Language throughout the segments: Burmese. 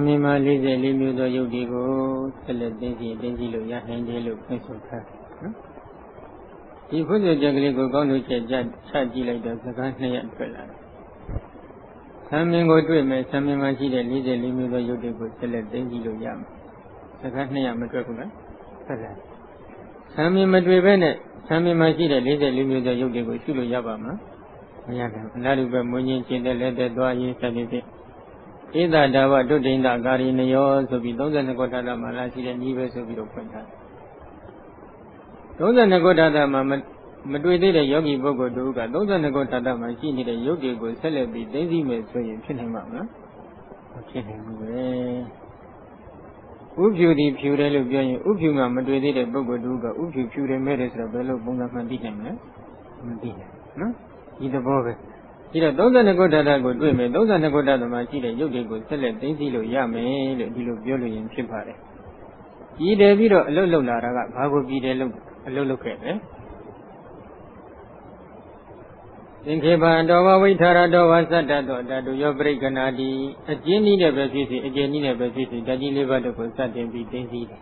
မင်းမ44မျိုးသောယုတ်တွေကိုဆက်လက်သိသိလို့ရနိုင်တယ်လို့ဖွင့်ဆိုထားနော်ဒီဖွင့်ဆိုချက်ကလေးကိုကောင်းလို့ချက်ချကြည့်လိုက်တော့စကား2ရက်ထွက်လာတယ်သမင်းကိုတွေ့မယ်သမင်းမှာရှိတဲ့44မျိုးသောယုတ်တွေကိုဆက်လက်သိလို့ရမယ်စကား2ရက်မထွက်ဘူးလားဆက်လက်သမင်းမတွေ့ဘဲနဲ့သမင်းမှာရှိတဲ့44မျိုးသောယုတ်တွေကိုရှုလို့ရပါမှာမရဘူးအလားတူပဲမွေးခြင်းခြင်းတဲ့လက်တဲ့သွားရင်းစသည်ဖြင့်ဧတဒါဝဒုဋ္ဌိန္ဒကာရီနယောဆိုပြီး32ခုထာတာမှာလာရှိတဲ့ဤပဲဆိုပြီးတော့ဖွင့်ထားတယ်32ခုထာတာမှာမတွေ့သေးတဲ့ယောဂီပုဂ္ဂိုလ်တို့က32ခုထာတာမှာရှိနေတဲ့ယုတ်တွေကိုဆက်လက်ပြီးသိသိမယ်ဆိုရင်ဖြစ်နိုင်မှာမလားမဖြစ်နိုင်ဘူးပဲဥဖြူဒီဖြူတယ်လို့ပြောရင်ဥဖြူကမတွေ့သေးတဲ့ပုဂ္ဂိုလ်တို့ကဥဖြူဖြူတယ်မဲ့တယ်ဆိုတော့ဘယ်လိုပုံစံမှသိနိုင်မလဲမသိနိုင်နော်ဒီသဘောပဲဒီတော့32ခုထာတာကိုတွေ့မယ်32ခုထာတာမှာရှိတဲ့ယုတ်တွေကိုဆက်လက်သိသိလို့ရမယ်လို့ဒီလိုပြောလို့ရင်ဖြစ်ပါတယ်ပြည်တယ်ပြီးတော့အလုတ်လုတ်လာတာကဘာကိုပြည်တယ်လို့အလုတ်လုတ်ခဲ့လဲသင်္ခေပတော်ဝဝိထာရတော်ဝသတ္တတော်ဓာတုယောပရိက္ခဏာတိအကျဉ်းနည်းနဲ့ပဲဖြစ်စီအကျဉ်းနည်းနဲ့ပဲဖြစ်စီဓာတ်ကြီး၄ပါးတို့ကိုစတင်ပြီးသိသိတယ်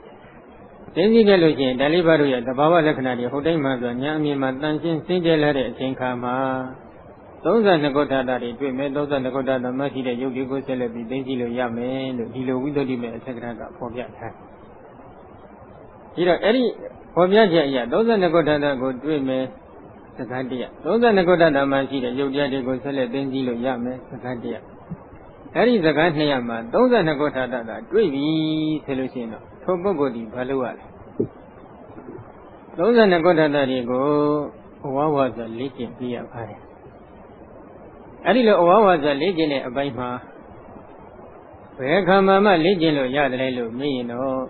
သိသိခဲ့လို့ရှိရင်ဓာတ်၄ပါးတို့ရဲ့သဘာဝလက္ခဏာတွေဟုတ်တိုင်းမှဆိုညာအမြင်မှာတန်ရှင်းစင်ကြယ်လာတဲ့အချိန်ခါမှာ32ခုထာတာတွေတွေ့မယ်32ခုထာတာမှရှိတဲ့ယုတ်တွေကိုဆက်လက်ပြီးသိသိလို့ရမယ်လို့ဒီလိုဝိသုဒ္ဓိမေအထက်ကရာကဖော်ပြထားဒီတော့အဲ့ဒီဖော်ပြချက်အရ32ခုထာတာကိုတွေ့မယ်စကားတရား32ခုထာတာမှရှိတဲ့ယုတ်တရားတွေကိုဆက်လက်သိသိလို့ရမယ်စကားတရားအဲ့ဒီစကား200မှာ32ခုထာတာကတွေ့ပြီဆိုလို့ရှိရင်တော့ထိုပုဂ္ဂိုလ်ဒီဘာလို့ရလဲ32ခုထာတာတွေကိုဝါဝါဆိုလေ့ကျင့်ပြရပါတယ်အဲ့ဒီလိုအဝါဝါဇလေ့ကျင့်တဲ့အပိုင်းမှာဘယ်ခါမှလေ့ကျင့်လို့ရတယ်လို့မေးရင်တော့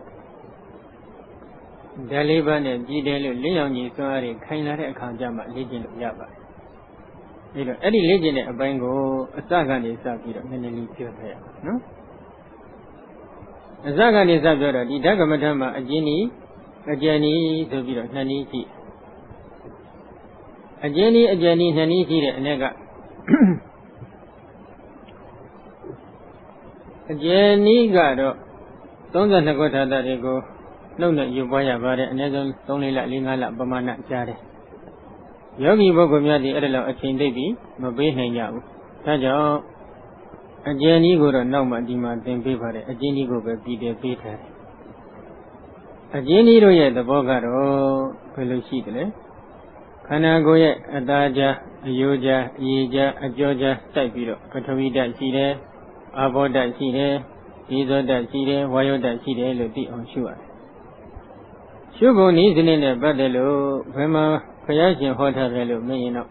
ဓာတ်လေးပါးနဲ့ကြည်တယ်လို့လင်းရောင်ကြီးစွမ်းအားတွေခိုင်လာတဲ့အခါကျမှလေ့ကျင့်လို့ရပါတယ်။ဒါတော့အဲ့ဒီလေ့ကျင့်တဲ့အပိုင်းကိုအစကနေစပြီးတော့နည်းနည်းလေးပြောထားရအောင်နော်။အစကနေစပြောတော့ဒီဓကမထမှာအကျဉ်းဤအကျဉ်းဤဆိုပြီးတော့2နည်းရှိအကျဉ်းဤအကျဉ်းဤ2နည်းရှိတဲ့အ ਨੇ ကအကျဉ်းနည်းကတော့32ခုထာတာတွေကိုနှုတ်နဲ့ယူပွားရပါတယ်အနည်းဆုံး3-4လ4-5လပမာဏကြားတယ်ယောဂီပုဂ္ဂိုလ်များဒီအဲ့ဒါလောက်အချိန်သိပြီမပေးနိုင်ကြဘူးဒါကြောင့်အကျဉ်းနည်းကိုတော့နောက်မှဒီမှာသင်ပေးပါတယ်အကျဉ်းနည်းကိုပဲပြည်တယ်ပေးထားတယ်အကျဉ်းနည်းတို့ရဲ့သဘောကတော့ဘယ်လိုရှိတယ်လဲခန္ဓာကိုယ်ရဲ့အသားကြားအယိုးကြားအရည်ကြားအကြောကြားတိုက်ပြီးတော့ပထဝီဓာတ်ရှိတယ်အာဘောဓာတ်ရှိတယ်ဒီဇောဓာတ်ရှိတယ်ဝါယောဓာတ်ရှိတယ်လို့သိအောင်ရှုရတယ်ရှုဖို့နည်းစနစ်နဲ့ပတ်သက်လို့ဘယ်မှာဘုရားရှင်ဟောထားတယ်လို့မင်းရင်တော့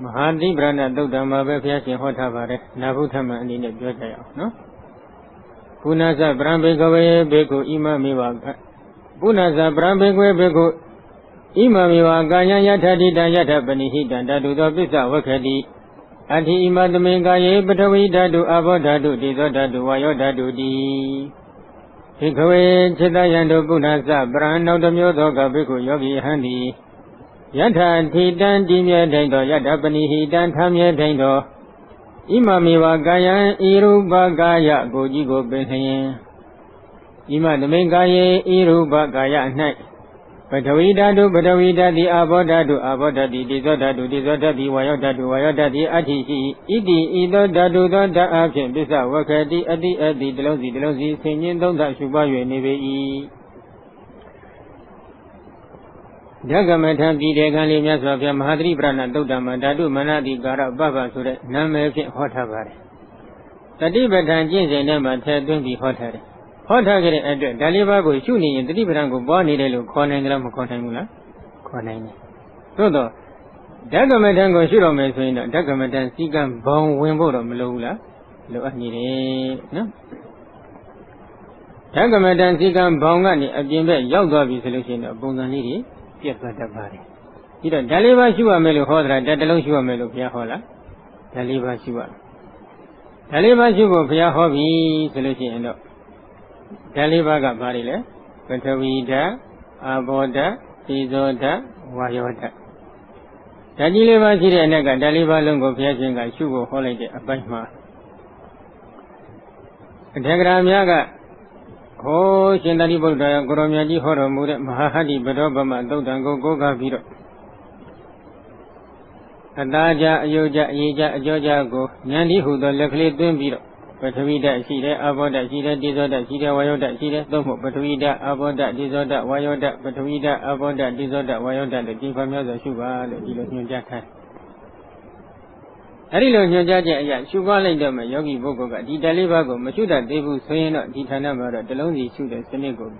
မဟာတိပ္ပဏသုတ်တံမှာပဲဘုရားရှင်ဟောထားပါတယ်နာဘုထမအနေနဲ့ပြောကြရအောင်နော်ကုဏသပရံဘေကဝေဘေကုဣမမေဝကုဏသပရံဘေကဝေဘေကုဣမမေဝကာယံယထာတိတံယထပနိဟိတံဓာတုသောပစ္စဝက္ခတိအဋ္ဌိဣမသမေကာယေပထဝီဓာတုအာဘောဓာတုဒေဇောဓာတုဝါယောဓာတုတိဘိကဝေจิตယံတို့ပုဏ္ဏသပရံနောက်တစ်မျိုးသောကဘိက္ခုယောဂီဟံတိယထာထိတံတိမြဲထိုင်သောယထပနိဟိတံထမြဲထိုင်သောဣမမေဝကာယံဤရူပကာယကိုကြီးကိုပင်လျင်ဣမသမေကာယေဤရူပကာယ၌ပထဝီဓာတုပထဝီဓာတိအာဘောဓာတုအာဘောဓာတိဒေဇောဓာတုဒေဇောဓာတိဝါယောဓာတုဝါယောဓာတိအဋ္ဌိရှိဣတိဤသောဓာတုသောဓာတ်အဖြင့်ပစ္စဝက္ခတိအတိအတိတလုံးစီတလုံးစီဆင်ញင်းသုံးသရှုပွား၍နေပေ၏ဓကမထပြည်တေကံလေးမြတ်စွာဘုရားမဟာသတိပရဏသုတ်တံမှာဓာတုမနတိကာရပပဆိုတဲ့နာမည်ဖြင့်ဟောထားပါတယ်တတိပဋ္ဌာန်ကျင့်စဉ်ထဲမှာထည့်သွင်းပြီးဟောထားတယ်ဟောထားကြတဲ့အတွက်ဓာတ်လေးပါးကိုရှုနေရင်တတိပဋ္ဌာန်ကိုပွားနေတယ်လို့ခေါ်နိုင်ကြလားမခေါ်နိုင်ဘူးလားခေါ်နိုင်တယ်သို့တော့ဓကမထံကိုရှုတော့မယ်ဆိုရင်တော့ဓကမထံစီကံဘောင်ဝင်ဖို့တော့မလိုဘူးလားလိုအပ်နေတယ်နော်ဓကမထံစီကံဘောင်ကနေအပြင်ဘက်ရောက်သွားပြီဆိုလို့ရှိရင်တော့ပုံစံလေးတွေပြတ်သွားတတ်ပါတယ်ဒီတော့ဓာတ်လေးပါးရှုရမယ်လို့ဟောတာဓာတ်တစ်လုံးရှုရမယ်လို့ဘုရားဟောလားဓာတ်လေးပါးရှုရဓာတ်လေးပါးရှုဖို့ဘုရားဟောပြီဆိုလို့ရှိရင်တော့ဓာတ်လေးပါးကဘာတွေလဲပထဝီဓာတ်အာဘောဓာတ်ဒေဇောဓာတ်ဝါယောဓာတ်ဓာတ်ကြီးလေးပါးရှိတဲ့အနက်ကဓာတ်လေးပါးလုံးကိုဘုရားရှင်ကရှုဖို့ဟောလိုက်တဲ့အပိုင်းမှာ Tegramiaga Ho Shindari Buddha, Goromiaji Horo Muda, Mahahadi, Bedobama, Dodango, Goga Viro Adaja, Yoja, Yeja, Joja Go, Nandi, who the Lekli Dumbiro, Petavida, Shida, Aboda, Shida, Dizoda, Shida, Wayoda, Shida, Domo, Petavida, Aboda, Dizoda, Wayoda, Petavida, Aboda, Dizoda, Wayoda, the Jifamia, Suba, the Dilosion Jaka. Arilo Nyaja, Suba Lendama, Yogi Bogoga, Di Dalivago, Mashuda, Devu, Soyana, Di Tanamara, the Lonely Suda, Senego,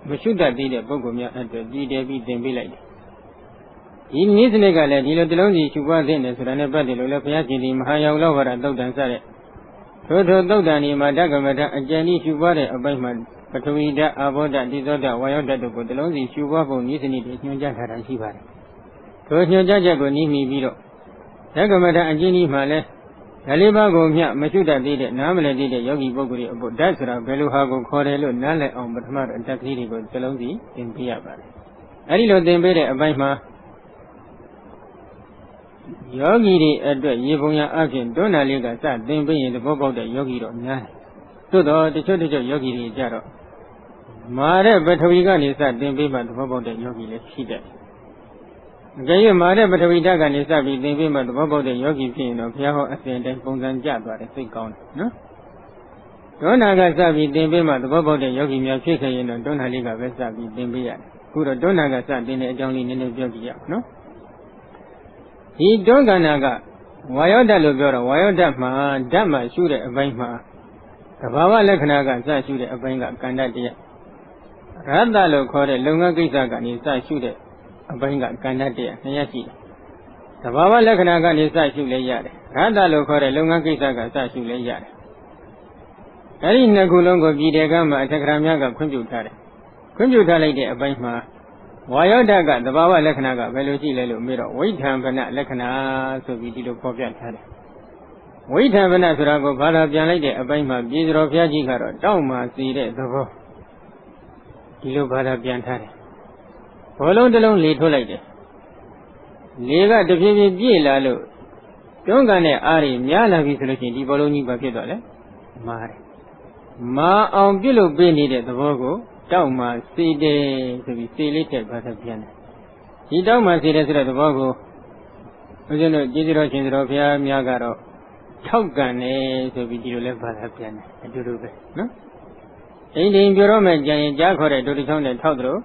Mashuda, Dida, Bogomia, and the Di Devi, Dembilite. In Nisnegala, Dilo Delonzi, Suba, then, Surana Badilo, Lapiaki, Mahaya, Lover, and Dodan Sare. Toto Dodani, Madagamada, and Jenny Subare, Abayman, Patavida, Aboda, Dizoda, Wayoda, the Lonely Suba, Nisni, Nyaja, and Shiva. Tojo Jago, Nimi Viro. Dagamada and Jenny Male, Dalibago, Mashuda did it, Namala did it, Yogi Boguri, about Dasra, Beluhago, Corello, Nale, on Batmar, and Takiri, Telonzi, in Piaba. Arilo Dembede, Abayma Yogi at the Yevoya Argent, Dona Lega, Sat, Dembe in the Bobo, the Yogi of Nan. So the church of Yogi Jaro Mare, but we got is that Dembe, but the Bobo, the Yogi, she did. Gay Mare, but we dug and is that we Dembe, but the Bobo, the Yogi Pin of Yaho Ascent and Pongan Jabba, the thick count. No? Dona Gasabi, Dembe, but the Bobo, the Yogi, Yachika, and Dona Liga, Vesabi, Dembe. Good Dona Gasa, didn't only in the Yogi, no? He Donganaga, Wayoda Lugora, Wayoda Ma, Dama, shoot a Baima. Kabawa Lekanaga, shoot a Banga, Canada. Rada Lokore, Lunga Gizaga, is that shoot a Banga, Canada, Nayashi. Kabawa Lekanaga is that shoot a yard. Rada Lokore, Lunga Gizaga, shoot a yard. Arina Gulongo Gidegama, Tagramiaga, Kunjutar. Kunjutar lady a Baima. Wayodaga, the Bawa Lekanaga, Veloci Lelo Miro, wait Hampana Lekana, so we did a copian had. Wait Hampana Surago, Palapian lady, a Baima, Bizro Piajigaro, Dauma, see the Bobo. Kilo Palapian had. Follow the lonely to lady. Lega the Vivi Lalo. Dongane Ari, Miala Visolution, the Bologna Bapidole. Mare. Ma on Bilo Beni the Bogo. Dauma, see the to be selected by the piano. He Dauma see the Bogo. Gizero Chendropia, Miagaro. Togane to be left by the piano. And do it, no? In the environment, Jan Jacore to the town and Todro.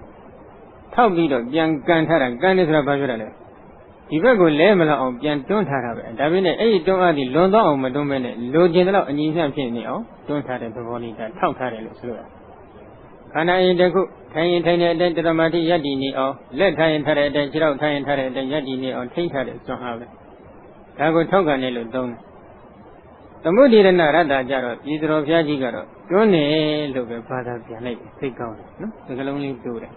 Taubido, Jan Gantara, Ganis Rabajara. If I go Lemela of Jan don't have it. I mean, 8 don't add the London or Madome, Low General and Indian Piano. Don't have it to volley that Tau Tare. Kana in the cook, Tayin Tanya, then the Ramati Yadini or let Tayin Tare, then Jirau Tayin Tare, then Yadini or Tayin Tare, so have it. Tago Toganello don't. The Moody and Narada Jaro, either of Yajigaro, don't look at Father Pianate, take out, no? They can only do it.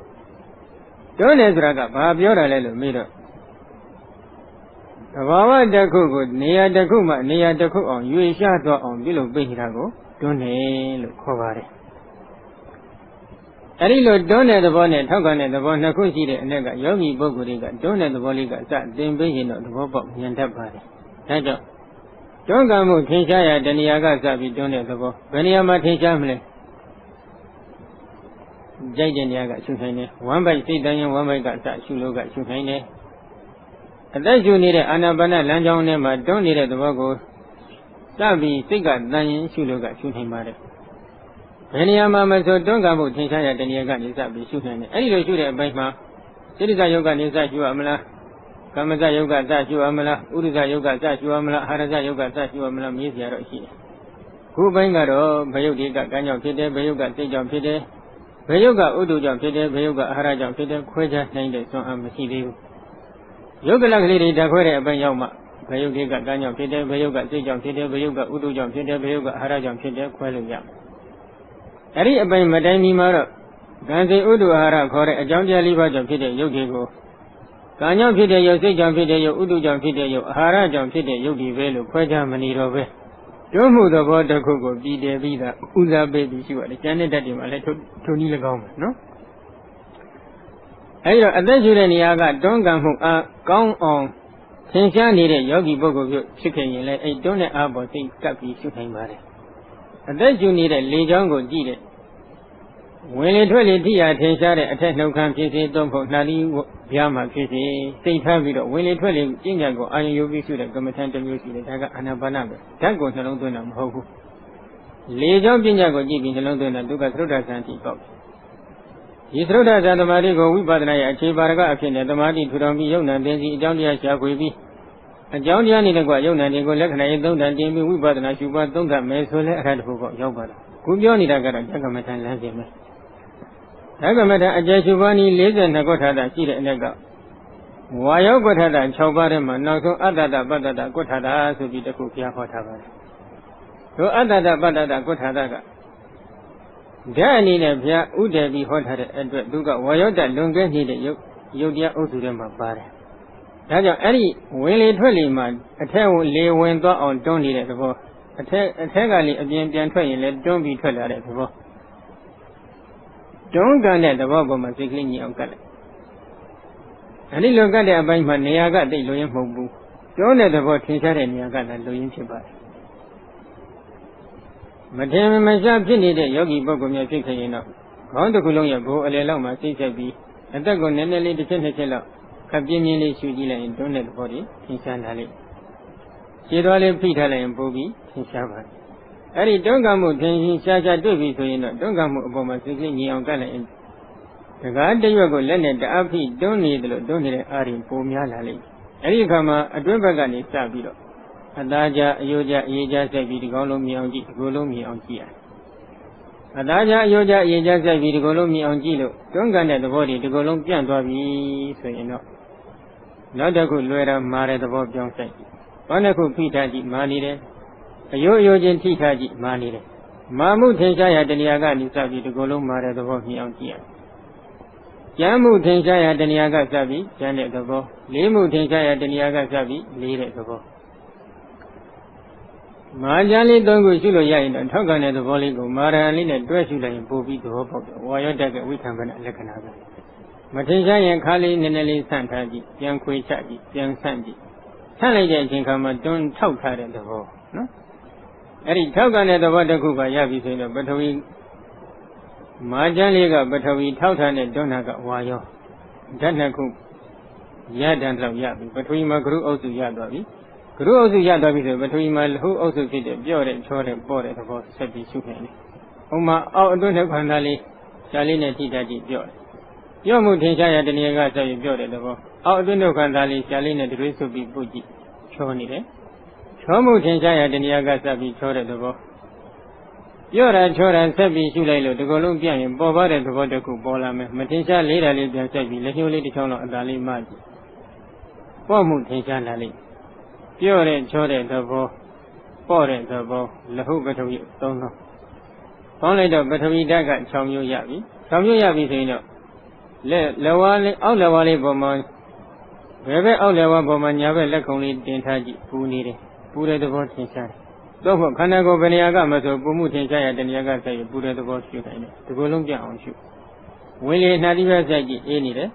Don't Ezraga, Babiora Lelo, Miro. The Wawa de Cook, near the Kuma, near the cook on you shot on below Behirago, don't look over it. Arilo don't at the bonnet, Togan at the Bonacusi, and Nega, Yogi Boguriga, don't at the Boliga, that then begin of the Bobo, Yantapari. Tajo. Don't go to Kinshaya, Daniaga Sabi, don't at the Bo, Beniama Tinshamle. Jayaniaga Suhane, one by three Daniel, one by Gata, Shuloga Suhane. And then you need Anabana, Lanjonema, don't need at the Bogo. Sabi, Siga, Daniel, Shuloga, Suhimare. Beniama, so don't go to Kinshaya, Daniaga, Sabi, Suhane. Any shoot at Baima. Siriza Yoga, Nisa, you Amala. Kamaza Yoga, Zashu Amala, Uriza Yoga, Zashu Amala, Haraza Yoga, Zashu Amala, Mizia Roshi. Who Bangaro, Bayuga, Ganyo Pide, Bayuga, Sejam Pide, Bayuga, Udu Jam Pide, Bayuga, Haraja Pide, Quaja, named it so Amasidu. Yoga Lagli, Daquere, Bayama, Bayuga, Ganyo Pide, Bayuga, Sejam Pide, Bayuga, Udu Jam Pide, Bayuga, Haraja Pide, Quelia. Ari Abay Madani Mara, Ganze Udu Hara, Kore, a Jamja Liva Jam Pide, Yogigo. Ganyo Pide, Sejam Pide, Udu Jam Pide, Haraja Pide, Yogi Velu, Quaja Manirove. Don't move the water cocoa, be there, be that, Uza baby, she was a Janet that him, I let Tony Lagoma, no? At the Juraniaga, don't come on. Since I needed Yogi Bogo chicken, you let a donut arbor think Kapi shooting body. အသက်ရှူနေတဲ့လေချောင်းကိုကြည့်တဲ့ဝင်လေထွက်လေထိရထင်ရှားတဲ့အထက်နှုတ်ခမ်းဖြစ်စေသုံးဖို့နှာသီးပြားမှာဖြစ်စေစိတ်ထားပြီးတော့ဝင်လေထွက်လေကျင့်ကြံကိုအာရုံယူပြီးရှုတဲ့ကမ္မထန်တစ်မျိုးရှိတယ်ဒါကအာနာပါနပဲဓာတ်ကိုနှလုံးသွင်းတာမဟုတ်ဘူးလေချောင်းပညာကိုကြည့်ပြီးနှလုံးသွင်းတာဒုက္ခသရုဒ္ဓဆန်တိပေါ့ဒီသရုဒ္ဓဆန်သမာဓိကိုဝိပဿနာရဲ့အခြေပါရကအဖြစ်နဲ့သမာဓိထူထောင်ပြီးယုံနာသိသိအကြောင်းတရားရှာဖွေပြီးအကြောင်းတရားနဲ့တကွယုံနာတွေကိုလက္ခဏာရေးသုံးတန်တင်ပြီးဝိပဿနာရှုပါသုံးသပ်မယ်ဆိုလဲအဲ့ဒါတခုပေါ့ရောက်ပါလားခုပြောနေတာကတော့ဓကမထန်လမ်းစဉ်ပဲဓကမထန်အကျယ်ရှုပါနည်း42ကွဋ္ဌာတရှိတဲ့အ낵ကဝါယောကွဋ္ဌာတ6ပါးထဲမှာနောက်ဆုံးအတ္တတပတ္တတကွဋ္ဌာတဆိုပြီးတခုပြဟောထားပါတယ်တို့အတ္တတပတ္တတကွဋ္ဌာတကဓာတ်အနေနဲ့ဘုရားဥတည်ပြီးဟောထားတဲ့အတွက်သူကဝါယောတလွန်ကဲနေတဲ့ယုတ်တရားအုပ်စုထဲမှာပါတယ်ဒါကြောင့်အဲ့ဒီဝင်လေထွက်လေမှာအထက်လေဝင်သွားအောင်တွန်းနေတဲ့သဘောအထက်ကလေအပြင်ပြန်ထွက်ရင်လည်းတွန်းပြီးထွက်လာတဲ့သဘောတွန်းကန်တဲ့သဘောပေါ်မှာစိတ်ကလေးညီအောင်ကတ်လိုက်အဲ့ဒီလိုကတ်တဲ့အပိုင်းမှာနေရာကတိတ်လိုရင်းမဟုတ်ဘူးတွန်းတဲ့သဘောထင်ရှားတဲ့နေရာကလည်းလိုရင်းဖြစ်ပါတယ်မထင်မရှားဖြစ်နေတဲ့ယောဂီပုဂ္ဂိုလ်များဖြစ်ခဲ့ရင်တော့ခေါင်းတစ်ခုလုံးရဲ့ဘိုးအလယ်လောက်မှာစိတ်ဆက်ပြီးအသက်ကိုနည်းနည်းလေးတစ်ချက်နှစ်ချက်လောက်ခပ်ပြင်းပြင်းလေးရှူကြည့်လိုက်ရင်တွန်းတဲ့သဘောတွေထင်ရှားလာလိမ့်ခြေတော်လေးဖိထားလိုက်ရင်ပို့ပြီးထင်ရှားပါတယ်အဲ့ဒီတွန်းကံမှုထင်ရှားရှားတွေ့ပြီဆိုရင်တော့တွန်းကံမှုအပေါ်မှာစိတ်ကလေးညီအောင်ကတ်လိုက်ရင်တကားတရွက်ကိုလက်နဲ့တအားဖိတွန်းနေတယ်လို့တွန်းနေတဲ့အားရင်ပိုများလာလိမ့်အဲ့ဒီအခါမှာအတွင်းဘက်ကနေစပြီးတော့အသားကြအယိုးကြအေးကြဆက်ပြီးဒီကောင်းလုံးမြင်အောင်ကြည့်ဒီကိုယ်လုံးမြင်အောင်ကြည့်ရအသားကြအယိုးကြအေးကြဆက်ပြီးဒီကိုယ်လုံးမြင်အောင်ကြည့်လို့တွန်းကန်တဲ့သဘောတွေဒီကိုယ်လုံးပြန့်သွားပြီဆိုရင်တော့နောက်တစ်ခုလွယ်တာမာတဲ့သဘောပြောင်းဆိုင်ဘာတစ်ခုဖိထားကြည့်မာနေတယ်အယိုးအယိုးချင်းထိထားကြည့်မာနေတယ်မာမှုထင်ရှားရာတဏှာကနေစပြီးဒီကိုယ်လုံးမာတဲ့သဘောမြင်အောင်ကြည့်ရကျမ်းမှုထင်ရှားရာတဏှာကစပြီးကျမ်းတဲ့သဘောလေးမှုထင်ရှားရာတဏှာကစပြီးလေးတဲ့သဘောမာကျမ်းလေး၃ခုရှုလို့ရရင်တော့ထောက်ကန်တဲ့သဘောလေးကိုမာရဟန်လေးနဲ့တွဲရှုလိုက်ရင်ပို့ပြီးသဘောပေါက်တယ်ဝါယောတက်ကဝိခံပနလက္ခဏာပဲမထင်ရှားရင်ခါလေးနည်းနည်းလေးဆန့်ထားကြည့်ပြန်ခွေချကြည့်ပြန်ဆန့်ကြည့်ဆန့်လိုက်တဲ့အချိန်ခါမှာတွန်းထောက်ထားတဲ့သဘောနော်အဲ့ဒီထောက်ကန်တဲ့သဘောတစ်ခုကရပြီဆိုရင်တော့ပထဝီမာကျမ်းလေးကပထဝီထောက်ထားတဲ့တွန်းတာကဝါယောဓာတ်နှစ်ခုရတန်တော့ရပြီပထဝီမှာဂရုအုပ်စုရသွားပြီဂရုအုပ်စုရသွားပြီဆိုပထဝီမှာလဟုအုပ်စုဖြစ်တဲ့ပြော့တဲ့ချောတဲ့ပေါ့တဲ့သဘောဆက်ပြီးရှုနိုင်တယ်။ဥမာအောက်အတွင်းခန္ဓာလေးရှားလေးနဲ့ထိတတ်ကြည့်ပြော့တယ်။ပြော့မှုထင်ရှားရတဲ့နေရာကဆက်ပြီးပြော့တဲ့သဘောအောက်အတွင်းခန္ဓာလေးရှားလေးနဲ့တွေးဆုပ်ပြီးပုတ်ကြည့်ချောနေတယ်။ချောမှုထင်ရှားရတဲ့နေရာကဆက်ပြီးချောတဲ့သဘောပြော့တာချောတာဆက်ပြီးရှုလိုက်လို့ဒီကုလုံးပြရင်ပေါ်ပါတဲ့သဘောတစ်ခုပေါ်လာမယ်။မထင်ရှားလေးတာလေးပြန်ဆက်ပြီးလက်ညှိုးလေးတစ်ချောင်းလောက်အသာလေးမှကြည့်။ပေါ့မှုထင်ရှားလာလိမ့်ပြောတဲ့ချောတဲ့သဘောပေါ့တဲ့သဘောလဟုပထဝီ၃လုံးပေါင်းလိုက်တော့ပထဝီဓာတ်က6မျိုးရပြီ6မျိုးရပြီဆိုရင်တော့လက်ဝါးလေးအောက်လက်ဝါးလေးပေါ်မှာဘယ်ဘက်အောက်လက်ဝါးပေါ်မှာညာဘက်လက်ခုံလေးတင်ထားကြည့်ပူနေတယ်ပူတဲ့သဘောထင်ရှားတယ်သို့မဟုတ်ခန္ဓာကိုယ်ဘယ်နေရာကမဆိုပူမှုထင်ရှားရတဲ့နေရာကဆက်ရပူတဲ့သဘောရှုနိုင်တယ်ဒီကိုယ်လုံးပြအောင်ရှုဝင်လေနှာတိဘက်ဆက်ကြည့်အေးနေတယ်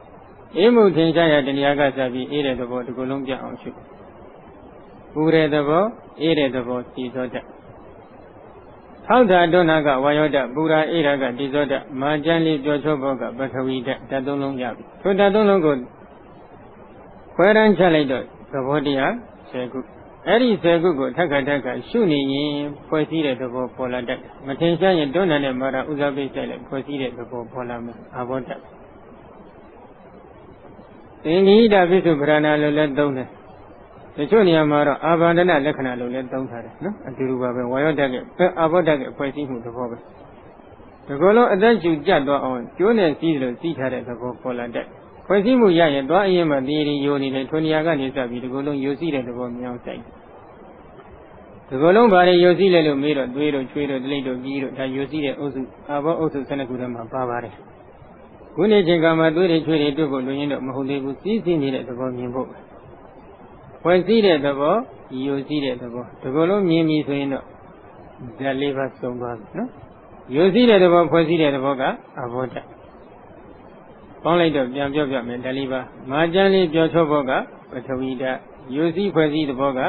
အေးမှုထင်ရှားရတဲ့နေရာကဆက်ပြီးအေးတဲ့သဘောဒီကိုယ်လုံးပြအောင်ရှုပူတဲ့သဘောအေးတဲ့သဘောဒီသောတထောက်တာဒုနာကဝါယောတပူရာအေးရာကဒီသောတမာကျန်လေးပြောချောဘောကပထဝီဓာတ်၃လုံးရပြီထိုဓာတ်၃လုံးကိုခွဲရန်ချလိုက်တော့သဘောတရား10ခုအဲ့ဒီ10ခုကိုထက်ခါရှုနေရင်ဖွဲ့စည်းတဲ့သဘောပေါ်လာတတ်မထင်ရှားရင်ဒုနာနဲ့မာရဥဇပိဆိုင်လိုက်ဖွဲ့စည်းတဲ့သဘောပေါ်လာမယ်အာဘောတသင်္ကိတပိစုပရဏလို့လည်းသုံးတယ်တချို့နေရာမှာတော့အာဘာဒနာလက္ခဏာလို့လည်းသုံးထားတယ်နော်အတူတူပါပဲဝါယောတက်ကအာဘောတက်ကဖွဲ့စည်းမှုသဘောပဲဒီကုလုံးအသက်ရှူကြသွားအောင်ကျိုးနဲ့စီးလို့စီးထားတဲ့သဘောပေါ်လာတတ်ဖွဲ့စည်းမှုရရင်သွားအရင်မှဒီယိုနေတဲ့ထိုနေရာကနေစပြီးဒီကုလုံးယိုစီးတဲ့သဘောမြောင်းဆိုင်ဒီကုလုံးဘာတွေယိုစီးလဲလို့မေးတော့တွေးတော့ချွေးတော့ဒလိတ်တော့ကြီးတော့ဒါယိုစီးတဲ့အုပ်စုအာဘောအုပ်စု12ခုထဲမှာပါပါတယ်ခုနေချိန်ကမှတွေးတွေချွေးတွေတွေ့ဖို့လိုရင်းတော့မဟုတ်သေးဘူးစီးစီးနေတဲ့သဘောမြင်ဖို့ဖွဲ့စည်းတဲ့သဘောယိုစီးတဲ့သဘောဒီကုလုံးမြင်ပြီဆိုရင်တော့ဓာတ်၄ပါးစုံသွားပြီနော်ယိုစီးတဲ့သဘောဖွဲ့စည်းတဲ့သဘောကအဘောဓာတ်ပေါင်းလိုက်တော့ပြန်ပြောပြမယ်ဓာတ်၄ပါးမာကျန်လေးပြောချောဘောကပထဝီဓာတ်ယိုစီးဖွဲ့စည်းသဘောက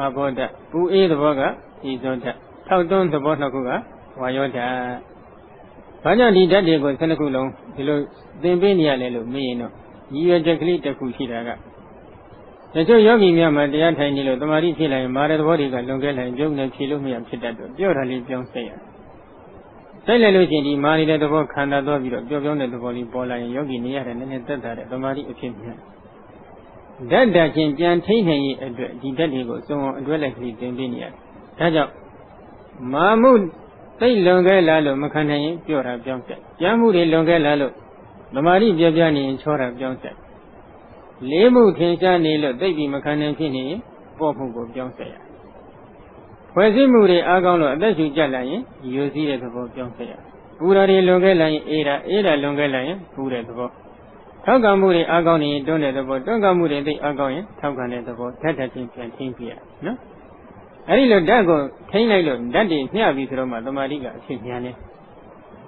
အဘောဓာတ်ပူအေးသဘောကဒီဇောဓာတ် ထောက်သွင်းသဘောနှစ်ခုကဝါယောဓာတ်ဘာကြောင့်ဒီဓာတ်တွေကို12ခုလုံးဒီလိုသင်ပေးနေရလဲလို့မေးရင်တော့ရည်ရွယ်ချက်ကလေးတစ်ခုရှိတာကတချို့ယောဂီများမှာတရားထိုင်နေလို့တမာတိဖြစ်လာရင်မာရသဘောတွေကလွန်ကဲလာရင်ပြုံးနေဖြေလို့မရဖြစ်တတ်တော့ပြောတာလေးပြောင်းစိတ်ရစိတ်လိုက်လို့ရှိရင်ဒီမာနေတဲ့သဘောခန္ဓာသွားပြီးတော့ပြောင်းတဲ့သဘောလေးပေါ်လာရင်ယောဂီနေရတယ်နည်းနည်းသက်သာတဲ့တမာတိအဖြစ်များဓာတ်ဓာတ်ချင်းပြန်ထိန်းနိုင်ရဲ့အတွက်ဒီဓာတ်တွေကိုစုံအောင်အတွဲလိုက်ကလေးသင်ပေးနေရတယ်ဒါကြောင့်မာမှုသိလွန်ခဲ့လာလို့မခံနိုင်ရင်ပြောတာပြောင်းဆက်ကြမ်းမှုတွေလွန်ခဲ့လာလို့တမာတိပြပြနေရင်ချောတာပြောင်းဆက်လေးမှုထင်ရှားနေလို့သိပြီးမခံနိုင်ဖြစ်နေရင်ပေါ့မှုကိုပြောင်းဆက်ရဖွဲ့စည်းမှုတွေအားကောင်းလို့အသက်ရှူကြလာရင်ယူစည်းတဲ့သဘောပြောင်းဆက်ရပူဓာတွေလွန်ခဲ့လာရင်အေးဓာလွန်ခဲ့လာရင်ပူတဲ့သဘောထောက်ကံမှုတွေအားကောင်းနေရင်တွန်းတဲ့သဘောတွန်းကံမှုတွေသိအားကောင်းရင်ထောက်ကံတဲ့သဘောဓာတ်ဓာတ်ချင်းပြန်ထိန်းပြရနော်အဲ့ဒီလိုဓာတ်ကိုထိန်းလိုက်လို့ဓာတ်တွေမျှပြီးဆိုတော့မှသမာဓိကအဖြစ်များနေ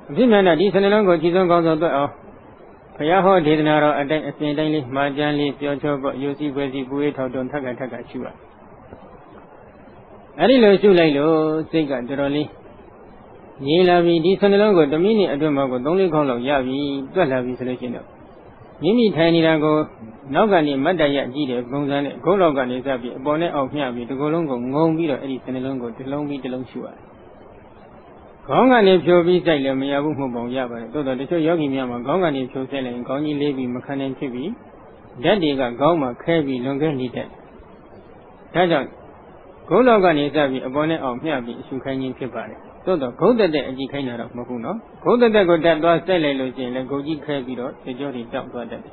အဖြစ်များတာဒီ12လုံးကိုကြည်ဆုံးကောင်းဆုံးတွေ့အောင်ဘုရားဟောဒေသနာတော်အတိုင်းအစဉ်တိုင်းလေးမှာကြမ်းလေးပြောချောပေါ့ယူစည်းပွဲစည်းပူရေးထောက်တွန်းထက်ကရှုရအဲ့ဒီလိုရှုလိုက်လို့စိတ်ကတော်တော်လေးငြိမ်လာပြီဒီ12လုံးကို1မိနစ်အတွင်းမှာကို3-4ခေါက်လောက်ရပြီတွက်လာပြီဆိုလို့ရှိရင်တော့မိမိထိုင်နေတာကိုနောက်ကနေမတ်တရကြည့်တဲ့ပုံစံနဲ့ဂုတ်လောက်ကနေစပြီးအပေါ်နဲ့အောက်မျှပြီးဒီကုလုံးကိုငုံပြီးတော့အဲ့ဒီ12လုံးကိုတစ်လုံးပြီးတစ်လုံးရှုရတယ်ခေါင်းကနေဖြိုပြီးစိုက်လည်းမရဘူးမှုပုံရပါတယ်တိုးတော့တချို့ယောဂီများမှာခေါင်းကနေဖြိုစိုက်လိုက်ရင်ခေါင်းကြီးလေးပြီးမခံနိုင်ဖြစ်ပြီးဓာတ်တွေကခေါင်းမှာခဲပြီးလွန်ခဲ့နေတတ်ဒါကြောင့်ဂုတ်လောက်ကနေစပြီးအပေါ်နဲ့အောက်မျှပြီးအရှုခိုင်းခြင်းဖြစ်ပါတယ်တိုးတော့ဂုတ်တက်တဲ့အကြည့်ခိုင်းတာတော့မဟုတ်ဘူးနော်ဂုတ်တက်ကိုတက်သွားစိုက်လိုက်လို့ရှိရင်လည်းဂုတ်ကြီးခဲပြီးတော့ကြောတွေတောက်သွားတတ်တယ်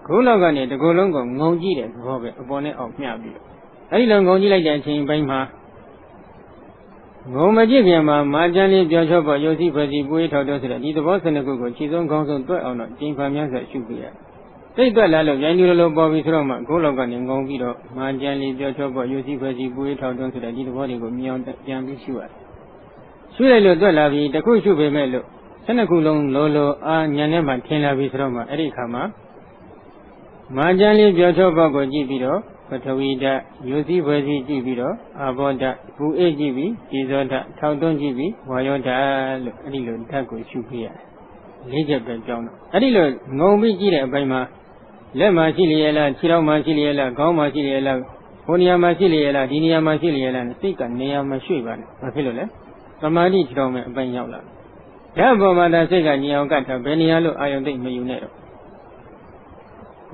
ဂုတ်လောက်ကနေဒီကုလုံးကိုငုံကြည့်တဲ့သဘောပဲအပေါ်နဲ့အောက်မျှပြီးတော့အဲ့ဒီလိုငုံကြည့်လိုက်တဲ့အချိန်ပိုင်းမှာငုံမကြည့်ခင်မှာမာကျန်လေးပြောချောပေါ်ရုပ်စီဖွဲ့စီပွေးထောက်တော့ဆိုတဲ့ဒီသဘော12ခုကိုခြေဆုံးကောင်းဆုံးတွက်အောင်တော့ကျင်းဖန်များစွာရှုပြရစိတ်တွက်လာလို့ရိုင်းလူလိုပေါ်ပြီးဆိုတော့မှဂုတ်လောက်ကနေငုံပြီးတော့မာကျန်လေးပြောချောပေါ်ရုပ်စီဖွဲ့စီပွေးထောက်တော့ဆိုတဲ့ဒီသဘောတွေကိုမြင်အောင်ပြန်ပြီးရှုရတယ်ရှုလိုက်လို့တွက်လာပြီးတစ်ခုရှုပေမဲ့လို့12ခုလုံးလောအာညံထဲမှာထင်လာပြီးဆိုတော့မှအဲ့ဒီခါမှာမာကျန်လေးပြောချောပေါ်ကိုကြည့်ပြီးတော့ပထဝီဓာတ်ယူစည်းဖွဲ့စည်းကြည့်ပြီးတော့အာဘောဓာတ်ပူအေးကြည့်ပြီးဒီဇောဓာတ်ထောက်သွင်းကြည့်ပြီးဝါယောဓာတ်လို့အဲ့ဒီလိုဓာတ်ကိုရှုပြရတယ်၄ချက်ပဲကြောင်းတော့အဲ့ဒီလိုငုံပြီးကြည့်တဲ့အပိုင်းမှာလက်မှာရှိလျက်လားခြေထောက်မှာရှိလျက်လားခေါင်းမှာရှိလျက်လားဟိုနေရာမှာရှိလျက်လားဒီနေရာမှာရှိလျက်လားစိတ်ကနေရာမှာရွှေ့ပါနဲ့ဘာဖြစ်လို့လဲသမာဓိထတော်မဲ့အပိုင်းရောက်လာဓာတ်ပေါ်မှာသာစိတ်ကညီအောင်ကတ်တာဘယ်နေရာလို့အာယုံသိမ့်မယူနဲ့တော့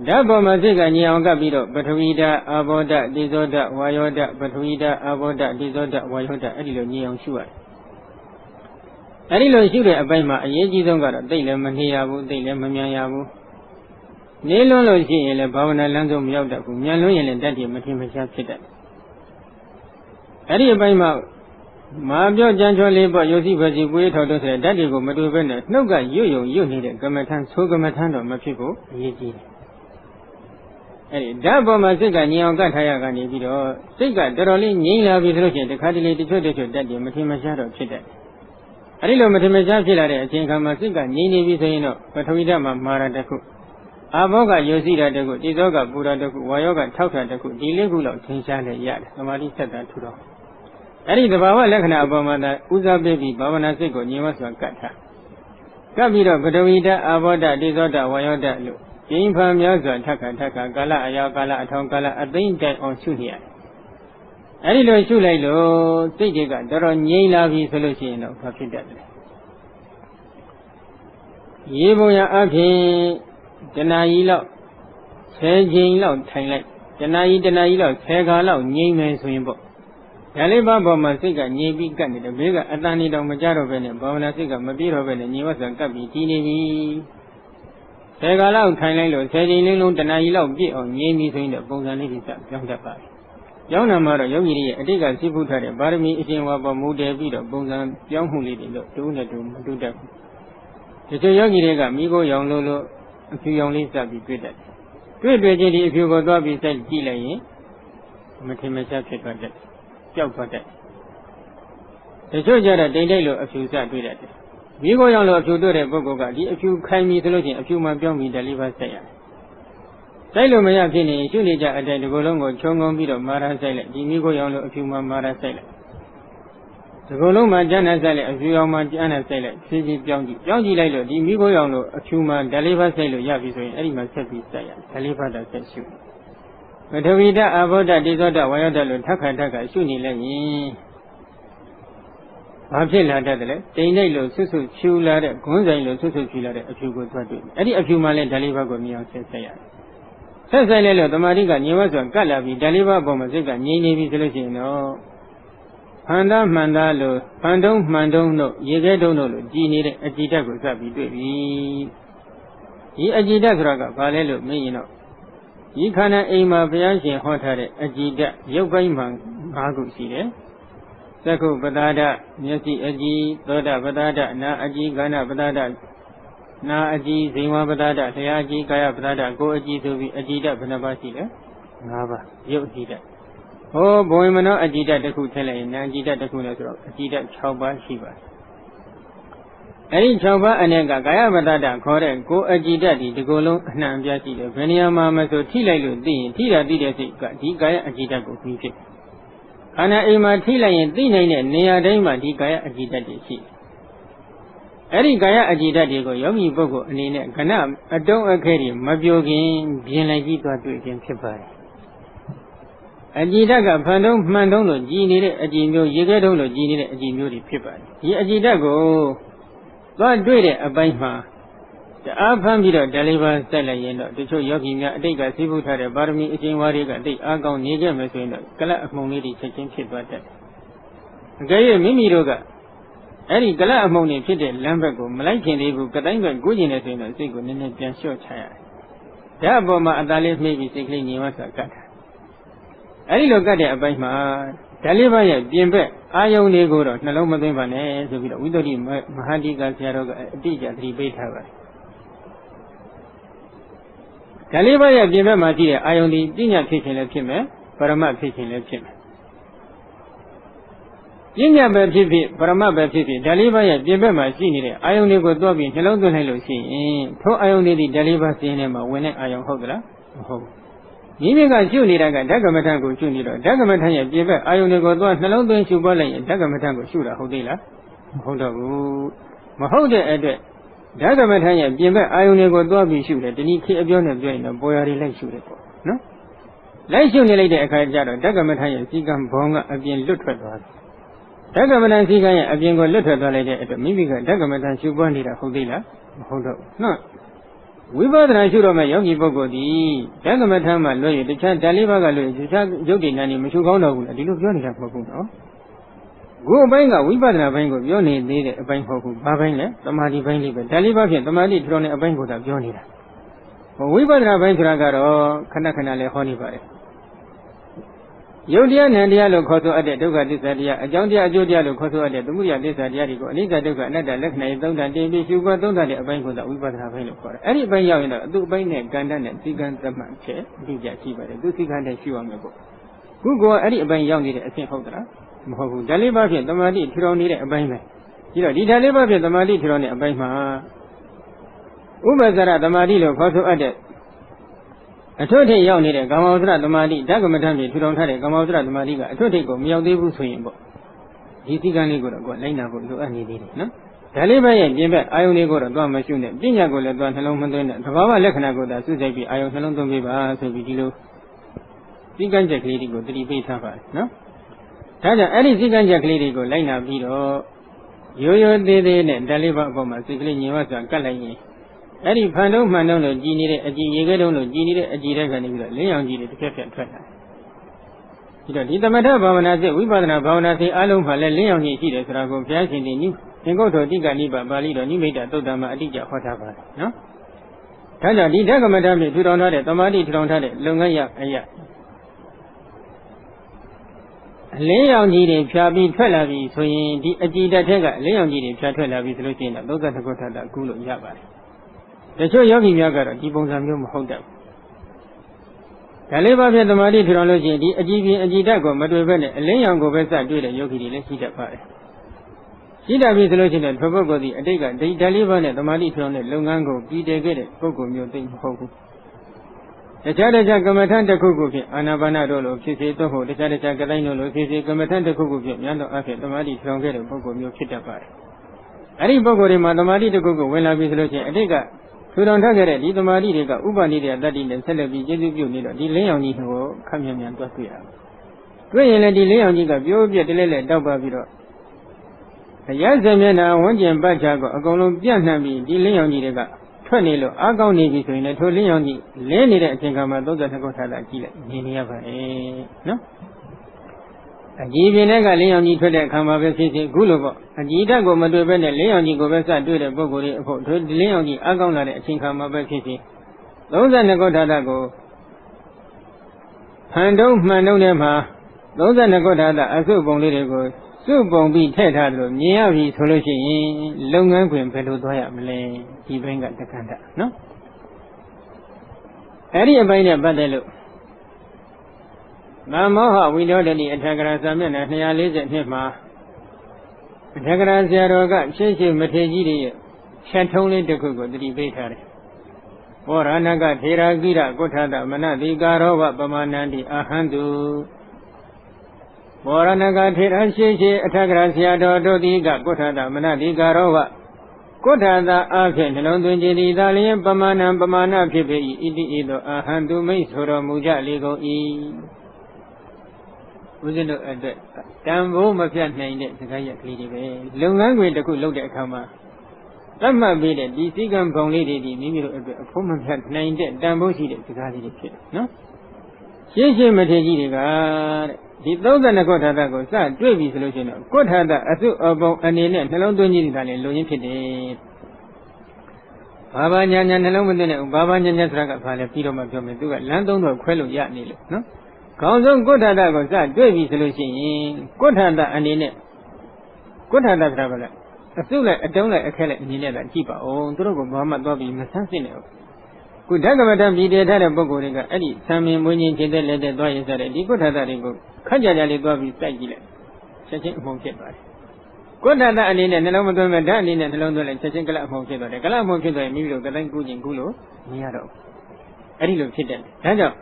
ဓာတ်ပေါ်မှာစိတ်ကညီအောင်ကပ်ပြီးတော့ပထဝီဓာတ်အာဘောဓာတ်ဒီဇောဓာတ်ဝါယောဓာတ်ပထဝီဓာတ်အာဘောဓာတ်ဒီဇောဓာတ်ဝါယောဓာတ်အဲ့ဒီလိုညီအောင်ရှုရတယ်အဲ့ဒီလိုရှုတဲ့အပိုင်းမှာအရေးကြီးဆုံးကတော့သိလည်းမနှေးရဘူးသိလည်းမမြန်ရဘူးနေလွန်းလို့ရှိရင်လည်းဘာဝနာလမ်းဆုံးမရောက်တတ်ဘူးမြန်လွန်းရင်လည်းတတ်တယ်မထင်မရှားဖြစ်တတ်တယ်အဲ့ဒီအပိုင်းမှာမာပြောကြံချောလေးပေါ့ရုပ်စီပဲစီပွေးထောက်တော့ဆိုတဲ့ဓာတ်တွေကိုမတွေ့ဘဲနဲ့နှုတ်ကရွတ်နေတဲ့ကမ္မထမ်းသိုးကမ္မထမ်းတော့မဖြစ်ဖို့အရေးကြီးတယ်အဲ့ဒီဓာတ်ပေါ်မှာစိတ်ကငြိမ်အောင်ကတ်ထားရကနေပြီးတော့စိတ်ကတော်တော်လေးငြိမ်လာပြီဆိုလို့ရှိရင်တခါတလေတချို့တက်တယ်မထင်မရှားတော့ဖြစ်တတ်တယ်အဲ့ဒီလိုမထင်မရှားဖြစ်လာတဲ့အချိန်ခါမှာစိတ်ကငြိမ်နေပြီဆိုရင်တော့ပထဝီဓာတ်မှာမာရတစ်ခုအာဘောကယောစီဓာတ်တစ်ခုတိဇောကပူဓာတ်တစ်ခုဝါယောကထောက်ဓာတ်တစ်ခုဒီလေးခုလောက်ထင်ရှားနေရတယ်သမာဓိဆက်တာထူတော့အဲ့ဒီသဘာဝလက္ခဏာအပေါ်မှာသာဦးစားပေးပြီးဘာဝနာစိတ်ကိုငြိမ်ဝစွာကတ်ထားကပ်ပြီးတော့ပထဝီဓာတ်အာဘောဓာတ်တိဇောဓာတ်ဝါယောဓာတ်လို့ကျင်းဖန်များစွာထက်ခါကာလအယောကာလအထောင်ကာလအသိမ့်တိုင်အောင်ရှုနေရတယ်။အဲဒီလိုရှုလိုက်လို့စိတ်တွေကတော်တော်ငြိမ်လာပြီဆိုလို့ရှိရင်တော့ဘာဖြစ်တတ်လဲ။ရေပုံရအဖြစ်တဏှာကြီးလောက်10ချိန်လောက်ထိုင်လိုက်တဏှာကြီးလောက်10ခါလောက်ငြိမ်မယ်ဆိုရင်ပေါ့။ဒါလေးပါပေါ်မှာစိတ်ကငြိမ်ပြီးကပ်နေတယ်ဘေးကအတန်နေတော့မကြတော့ပဲနဲ့ဘာဝနာစိတ်ကမပြေတော့ပဲနဲ့ငြိမ်ဝစွာကပ်ပြီးတည်နေပြီ။10ခါလောက်ထိုင်လိုက်လို့10ချိန်လုံးတဏှာကြီးလောက်ပြည့်အောင်ငြိမ်ပြီးဆိုရင်တော့ပုံစံလေးတွေစပြောင်းတတ်ပါပြီ။ပြောင်းတာမှတော့ယောဂီရဲ့အတိတ်ကစိတ်ဖူးထားတဲ့ဗာရမီအရှင်ဝါပေါ်မူတည်ပြီးတော့ပုံစံပြောင်းမှုလေးတွေလို့တူးနဲ့တူမတူတတ်ဘူး။ဒီလိုယောဂီတွေကမိခိုးရောင်လို့အဖြူရောင်လေးစပြီးတွေ့တတ်တယ်။တွေ့ချင်းဒီအဖြူကိုသွားပြီးစိုက်ကြည့်လိုက်ရင်မထင်မရှားဖြစ်သွားတတ်တယ်။ပျောက်သွားတတ်တယ်။တချို့ကြတော့တိမ်တိတ်လို့အဖြူစတွေ့တတ်တယ်။မိခိုးရောင်လို့အဖြူတွေ့တဲ့ပုဂ္ဂိုလ်ကဒီအဖြူခိုင်ပြီဆိုလို့ချင်းအဖြူမှပြောင်းပြီးတယ်လေးပါစိုက်ရတယ်။စိုက်လို့မရဖြစ်နေရှုနေကြအတဲ့ဒီကိုယ်လုံးကိုခြုံငုံပြီးတော့မာရစိုက်လိုက်ဒီမိခိုးရောင်လို့အဖြူမှမာရစိုက်လိုက် ကုလုံးမှာကျန်တဲ့ဆိုင်လိုက်အဖြူရောင်မှာကျန်တဲ့ဆိုင်လိုက်ဖြည်းဖြည်းပြောင်းကြည့်လိုက်လို့ဒီမိခိုးရောင်လို့အဖြူမှာဓာလေးပါးဆိုင်လို့ရပြီဆိုရင်အဲ့ဒီမှာဆက်ပြီးစိုက်ရဓာလေးပါးတာဆက်ရှုပထဝီဓာတ်အာဘောဓာတ်ဒေဇောဓာတ်ဝါယောဓာတ်လို့ထပ်ခါရှုနေလိုက်ရင်ဘာဖြစ်လာတတ်တယ်လဲတိမ်လိုက်လို့ဆွဆွဖြူလာတဲ့ဂွန်းဆိုင်လို့ဆွဆွဖြူလာတဲ့အဖြူကိုသွားတွေ့အဲ့ဒီအဖြူမှလည်းဓာလေးပါးကိုမြင်အောင်ဆက်ဆက်ရတယ်ဆက်ဆိုင်လိုက်လို့တမာတိကညင်ဝတ်စွာကတ်လာပြီးဓာလေးပါးအပေါ်မှာစိတ်ကငြိမ်နေပြီဆိုလို့ရှိရင်တော့ဖန်သားမှန်သားလို့ဖန်တုံးမှန်တုံးတို့ရေခဲတုံးတို့လို့ကြည်နေတဲ့အကြည်ဓာတ်ကိုစပြီးတွေ့ပြီဒီအကြည်ဓာတ်ဆိုတာကဘာလဲလို့မေးရင်တော့ဒီခန္ဓာအိမ်မှာဘုရားရှင်ဟောထားတဲ့အကြည်ဓာတ်ရုပ်ပိုင်းမှာ၅ခုရှိတယ်သက္ခုပတာဒမျက်စိအကြည်သောတာပတာဒနာအကြည်ကာဏပတာဒနာအကြည်ဇိဝပတာဒလျှာအကြည်ကာယပတာဒကိုယ်အကြည်ဆိုပြီးအကြည်ဓာတ်ဘယ်နှပါးရှိလဲ၅ပါးရုပ်အကြည်ဓာတ်ဟောဘဝေမနောအကြည်ဓာတ်တစ်ခုထည့်လိုက်ရင်နာအကြည်ဓာတ်တစ်ခုနဲ့ဆိုတော့အကြည်ဓာတ်6ပါးရှိပါတယ်အဲဒီ6ပါးအနေကကာယပတာဒခေါ်တဲ့ကိုယ်အကြည်ဓာတ်ဒီတစ်ခုလုံးအနှံ့အပြားရှိတယ်ဘယ်နေရာမှာမဆိုထိလိုက်လို့သိရင်ထိတာသိတဲ့စိတ်ကဒီကာယအကြည်ဓာတ်ကိုပြီးဖြစ်ခန္ဓာအိမ်မှာထိလိုက်ရင်သိနိုင်တဲ့နေရာတိုင်းမှာဒီကာယအကြည်ဓာတ်တွေရှိအဲ့ဒီကာယအကြည်ဓာတ်တွေကိုယောဂီပုဂ္ဂိုလ်အနေနဲ့ခဏအတုံးအခဲတွေမပြောခင်ပြင်လိုက်ကြည့်သွားတွေ့ခြင်းဖြစ်ပါတယ်အကြည်ဓာတ်ကဖန်တုံးမှန်တုံးလို့ကြည်နေတဲ့အကြည်မျိုးရေခဲတုံးလို့ကြည်နေတဲ့အကြည်မျိုးတွေဖြစ်ပါတယ်ဒီအကြည်ဓာတ်ကိုသွားတွေ့တဲ့အပိုင်းမှာတအားဖမ်းပြီးတော့ဓာလေးပါးစိုက်လိုက်ရင်တော့တချို့ယောဂီများအတိတ်ကသိဖို့ထားတဲ့ပါရမီအကျဉ်းဝါးတွေကတိတ်အားကောင်းနေခဲ့မယ်ဆိုရင်တော့ကလပ်အမှုန်လေးတွေချက်ချင်းဖြစ်သွားတတ်တယ်အကယ်၍မိမိတို့ကအဲ့ဒီကလပ်အမှုန်တွေဖြစ်တဲ့လမ်းဘက်ကိုမလိုက်ခင်သေးဘူးကတိုင်းဘက်ကိုကျင်နေဆိုရင်တော့စိတ်ကိုနည်းနည်းပြန်လျှော့ချရတယ်ဓာတ်အပေါ်မှာအသာလေးမှိတ်ပြီးစိတ်ကလေးငြိမ်ဝတ်စွာကတ်တာအဲ့ဒီလိုကတ်တဲ့အပိုင်းမှာဓာလေးပါးရဲ့ပြင်ဘက်အာယုန်တွေကိုတော့နှလုံးမသွင်းပါနဲ့ဆိုပြီးတော့ဝိသုဒ္ဓိမဟာတိကဆရာတော်ကအတိအကျသတိပေးထားပါတယ်ဓာလေးပါးရဲ့ပြင်ဘက်မှာရှိတဲ့အာယုန်ဒီပညာဖြစ်ခြင်းလည်းဖြစ်မယ်ပရမတ်ဖြစ်ခြင်းလည်းဖြစ်မယ်ပညာပဲဖြစ်ဖြစ်ပရမတ်ပဲဖြစ်ဖြစ်ဓာလေးပါးရဲ့ပြင်ဘက်မှာရှိနေတဲ့အာယုန်တွေကိုတွားပြီးနှလုံးသွင်းလိုက်လို့ရှိရင်ထိုအာယုန်တွေဒီဓာလေးပါးစင်းထဲမှာဝင်တဲ့အာယုန်ဟုတ်သလားမဟုတ်ဘူးမိမိကရှုနေတာကဓကမထံကိုရှုနေတော့ဓကမထံရဲ့ပြင်ဘက်အာယုန်တွေကိုသွားနှလုံးသွင်းရှုပွားလိုက်ရင်ဓကမထံကိုရှုတာဟုတ်သေးလားမဟုတ်တော့ဘူးမဟုတ်တဲ့အတွက်ဓကမထံရဲ့ပြင်ဘက်အာယုန်တွေကိုသွားပြီးရှုတယ်တနည်းခေအပြောနဲ့ပြောရင်တော့ပေါ်ရာတွေလိုက်ရှုတယ်ပေါ့နော်လိုက်ရှုနေလိုက်တဲ့အခါကျတော့ဓကမထံရဲ့စီကံဘောင်းကအပြင်လွတ်ထွက်သွားတယ်ဓကမထံစီကံရဲ့အပြင်ကိုလွတ်ထွက်သွားလိုက်တဲ့အတွက်မိမိကဓကမထံရှုပွားနေတာဟုတ်သေးလားမဟုတ်တော့နော်ဝိပဿနာရှုတော့မဲ့ယောဂီပုဂ္ဂိုလ်ဒီဓကမထံမှာလွတ်ရတခြားဓာလေးပါးကလွတ်ရတခြားရုပ်တည်နာနေမရှုကောင်းတော့ဘူးလားဒီလိုပြောနေတာမဟုတ်ဘူးနော်ကိုယ်အပိုင်းကဝိပဿနာပိုင်းကိုပြောနေသေးတဲ့အပိုင်းမဟုတ်ဘူးဘာပိုင်းလဲသမာဓိပိုင်းလေးပဲဓာလေးပါးဖြင့်သမာဓိထူထောင်တဲ့အပိုင်းကိုသာပြောနေတာဝိပဿနာပိုင်းဆိုတာကတော့ခဏခဏလေးဟောနေပါတယ်ယုတ်တရားနံတရားလို့ခေါ်ဆိုအပ်တဲ့ဒုက္ခသစ္စာတရားအကြောင်းတရားအကျိုးတရားလို့ခေါ်ဆိုအပ်တဲ့သမုဒယသစ္စာတရားတွေကိုအနိစ္စဒုက္ခအနတ္တလက္ခဏာသုံးတာတင်ပြီးရှုပွားသုံးတာတဲ့အပိုင်းကိုသာဝိပဿနာပိုင်းလို့ခေါ်တယ်အဲ့ဒီအပိုင်းရောက်ရင်တော့အတုအပိုင်းနဲ့ကန္တနဲ့စီကံသမတ်ချက်အတိအကျရှိပါတယ်သူစီကံနဲ့ရှုရမယ်ပေါ့ခုကအဲ့ဒီအပိုင်းရောက်နေတဲ့အဆင့်ဟုတ်သလားမဟုတ်ဘူးဓာလေးပါးဖြင့်သမာဓိထူထောင်နေတဲ့အပိုင်းပဲပြီးတော့ဒီဓာလေးပါးဖြင့်သမာဓိထူထောင်တဲ့အပိုင်းမှာဥပ္ပဇ္ဇရသမာဓိလို့ခေါ်ဆိုအပ်တဲ့အထွတ်ထိပ်ရောက်နေတဲ့ကာမဝဇ္ဇရသမာဓိဓကမထံဖြင့်ထူထောင်ထားတဲ့ကာမဝဇ္ဇရသမာဓိကအထွတ်ထိပ်ကိုမရောက်သေးဘူးဆိုရင်ပေါ့ဒီစီကံလေးကိုတော့ကိုယ်လိုက်နာဖို့လိုအပ်နေသေးတယ်နော်ဒါလေးပဲရဲ့ပြင်ဘက်အာယုန်လေးကိုတော့သွားမရှုနဲ့ပညာကိုလည်းသွားနှလုံးမသွင်းနဲ့သဘာဝလက္ခဏာကိုသာစုစိုက်ပြီးအာယုန်နှလုံးသွင်းပေးပါဆိုပြီးဒီလိုစီကံချက်ကလေးတွေကိုတတိပေးထားပါတယ်နော်ဒါကြောင့်အဲ့ဒီစီကံချက်ကလေးတွေကိုလိုက်နာပြီးတော့ရိုးရိုးသေးသေးနဲ့ဒါလေးပါအပေါ်မှာစိတ်ကလေးညင်ဝတ်စွာကတ်လိုက်ရင်အဲ့ဒီဖန်တုံးမှန်တုံးလို့ကြည်နေတဲ့အကြည်ရေခဲတုံးလို့ကြည်နေတဲ့အကြည်တဲ့ကနေပြီးတော့လင်းရောင်ကြည်တွေတစ်ဖြက်ဖြက်ထွက်လာပြီးတော့ဒီသမထဘာဝနာစိတ်ဝိပဿနာဘာဝနာစိတ်အလုံးမှာလည်းလင်းရောင်ကြည်ရှိတယ်ဆိုတာကိုဘုရားရှင်ဒီနိသင်္ကုတ်တော်တိကနိဗ္ဗာန်ပါဠိတော်နိမိတ်သုတ်တံမှာအတိအကျဟောထားပါတယ်နော်ဒါကြောင့်ဒီဓကမထဖြင့်ထူထောင်ထားတဲ့သမာဓိထူထောင်ထားတဲ့လုပ်ငန်းရအရာအလင်းရောင်ကြီးတွေဖြာပြီးထွက်လာပြီဆိုရင်ဒီအကြည်ဓာတ်ထဲကအလင်းရောင်ကြီးတွေဖြာထွက်လာပြီဆိုလို့ရှိရင်တော့32ခုထပ်တာကူးလို့ရပါတယ်တချို့ယောဂီများကတော့ဒီပုံစံမျိုးမဟုတ်တတ်ဘူးဒါလေးပါးဖြင့်သမာဓိထူထောင်လို့ရှိရင်ဒီအကြည်ပြင်အကြည်ဓာတ်ကိုမတွေ့ဘဲနဲ့အလင်းရောင်ကိုပဲစတွေ့တဲ့ယောဂီတွေလည်းရှိတတ်ပါတယ်ရှိတတ်ပြီဆိုလို့ရှိရင်ထိုပုဂ္ဂိုလ်ဒီအတိတ်ကဒီဓာတ်လေးပါးနဲ့သမာဓိထူထောင်တဲ့လုပ်ငန်းကိုပြီးတည်ခဲ့တဲ့ပုဂ္ဂိုလ်မျိုးသိမဟုတ်ဘူး Tachara Kamatan Takuku, Anabana Dolo, Sisi Toho, Tachara Katano, Sisi Kamatan Takuku, Yando Afi, Tamadi, Sangere, Boko, Kitapa. Ari Bogori, Madamadi Takuku, when I visit Adiga, Sudan Tagare, Litamadi, Ubani, that in the Celebi, Jesu, the Leoni who come here and talk to you. When the Leoni got you, get the Lele, Daba Viro. The Yazamena, one Jam Bajago, a Golo Bianami, the Leoni. Nilo, Agoni between the two Leoni, Lenny, I think I'm a dog that I got at Gila. No? A Givinega Leoni to the Kamavasi Gulobo, and Gidago Maduben, Leoni Govesa do the Bogori, to Leoni, Agona, I think I'm a Bakiti. Those are the Godadago. Hando Manonema, those are the Godada, as so bonly. So bombi tetado, Niavi solution, long and green pedoya, Malay, he bring at the Kanda, no? Area by the Badalo Mamoha, we know that the Atagarasaman and Nialis at Hima Atagarasaroga, Shishi Mategi, Shatoli de Kugo, the debater. Or Anaga, Tera Gira, Gotada, Manadi, Garova, Bamanandi, Ahandu. Moranaga Tirashe, Atagracia, Dodiga, Gotada, Manadi Garova, Gotada, Aken, London, Italian, Pamana, Pipi, Ido, Ahandu, Mesoro, Muja, Ligo, E. Within the Tambo, Mafian, the Gaya Clive, long way to look at Kama. That might be that the Sigam Pong lady, maybe a woman had named Dambo, she did the Gadi, no? She Mategi. The those and a good had a good side, Dreamy solution. Good had a two about an in and alone doing it and looking today. Baba Yan and alone with the Baba Yan Yatraka, Pilo Majomi, do a landon or quello yatnil, no? Council good had a good side, Dreamy solution. Good had an in it. Good had a traveler. A soon like a don't like a kellet in the leather keeper, oh, Drogo Mama Bobby, Massassino. Good Dagamadam did a Bogoriga, Eddie, Sammy winning to the letter doyers that he could have that go. Kajali Gobi Sagila, Sachin Monkey. Good that I need and London and Danny and London and Sachin Monkey, the Galamonkey, Emilio, the language in Gulo, Niaro. Eddie looked at that.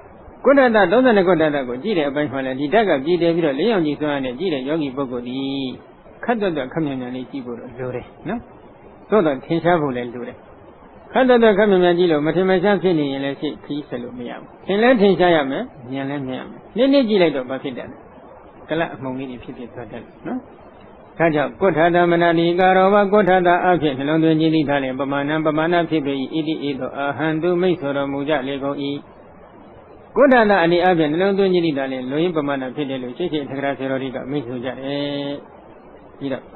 Good that those and a good that go, Gida by Hana, the Daga, Gida, Leon, and Gida, Yogi Bogodi, cut the community people, no? So that Tinshabu and do it. Cut the community, Mathematician, and let's say, please salute me. And let him say, Yalam. Nene Gila Bafidan. Kala Mongi Pity Hotel, no? Kaja, Gotada Manani Garova, Gotada Afi, London Italian, Bamana Pibi, Idi Ido, Ahandu, Mesoro, Muja, Lego E. Gotada and the Avian, London Italian, Louis Bamana Pidel, Chichi, Tegraserica, Misuja.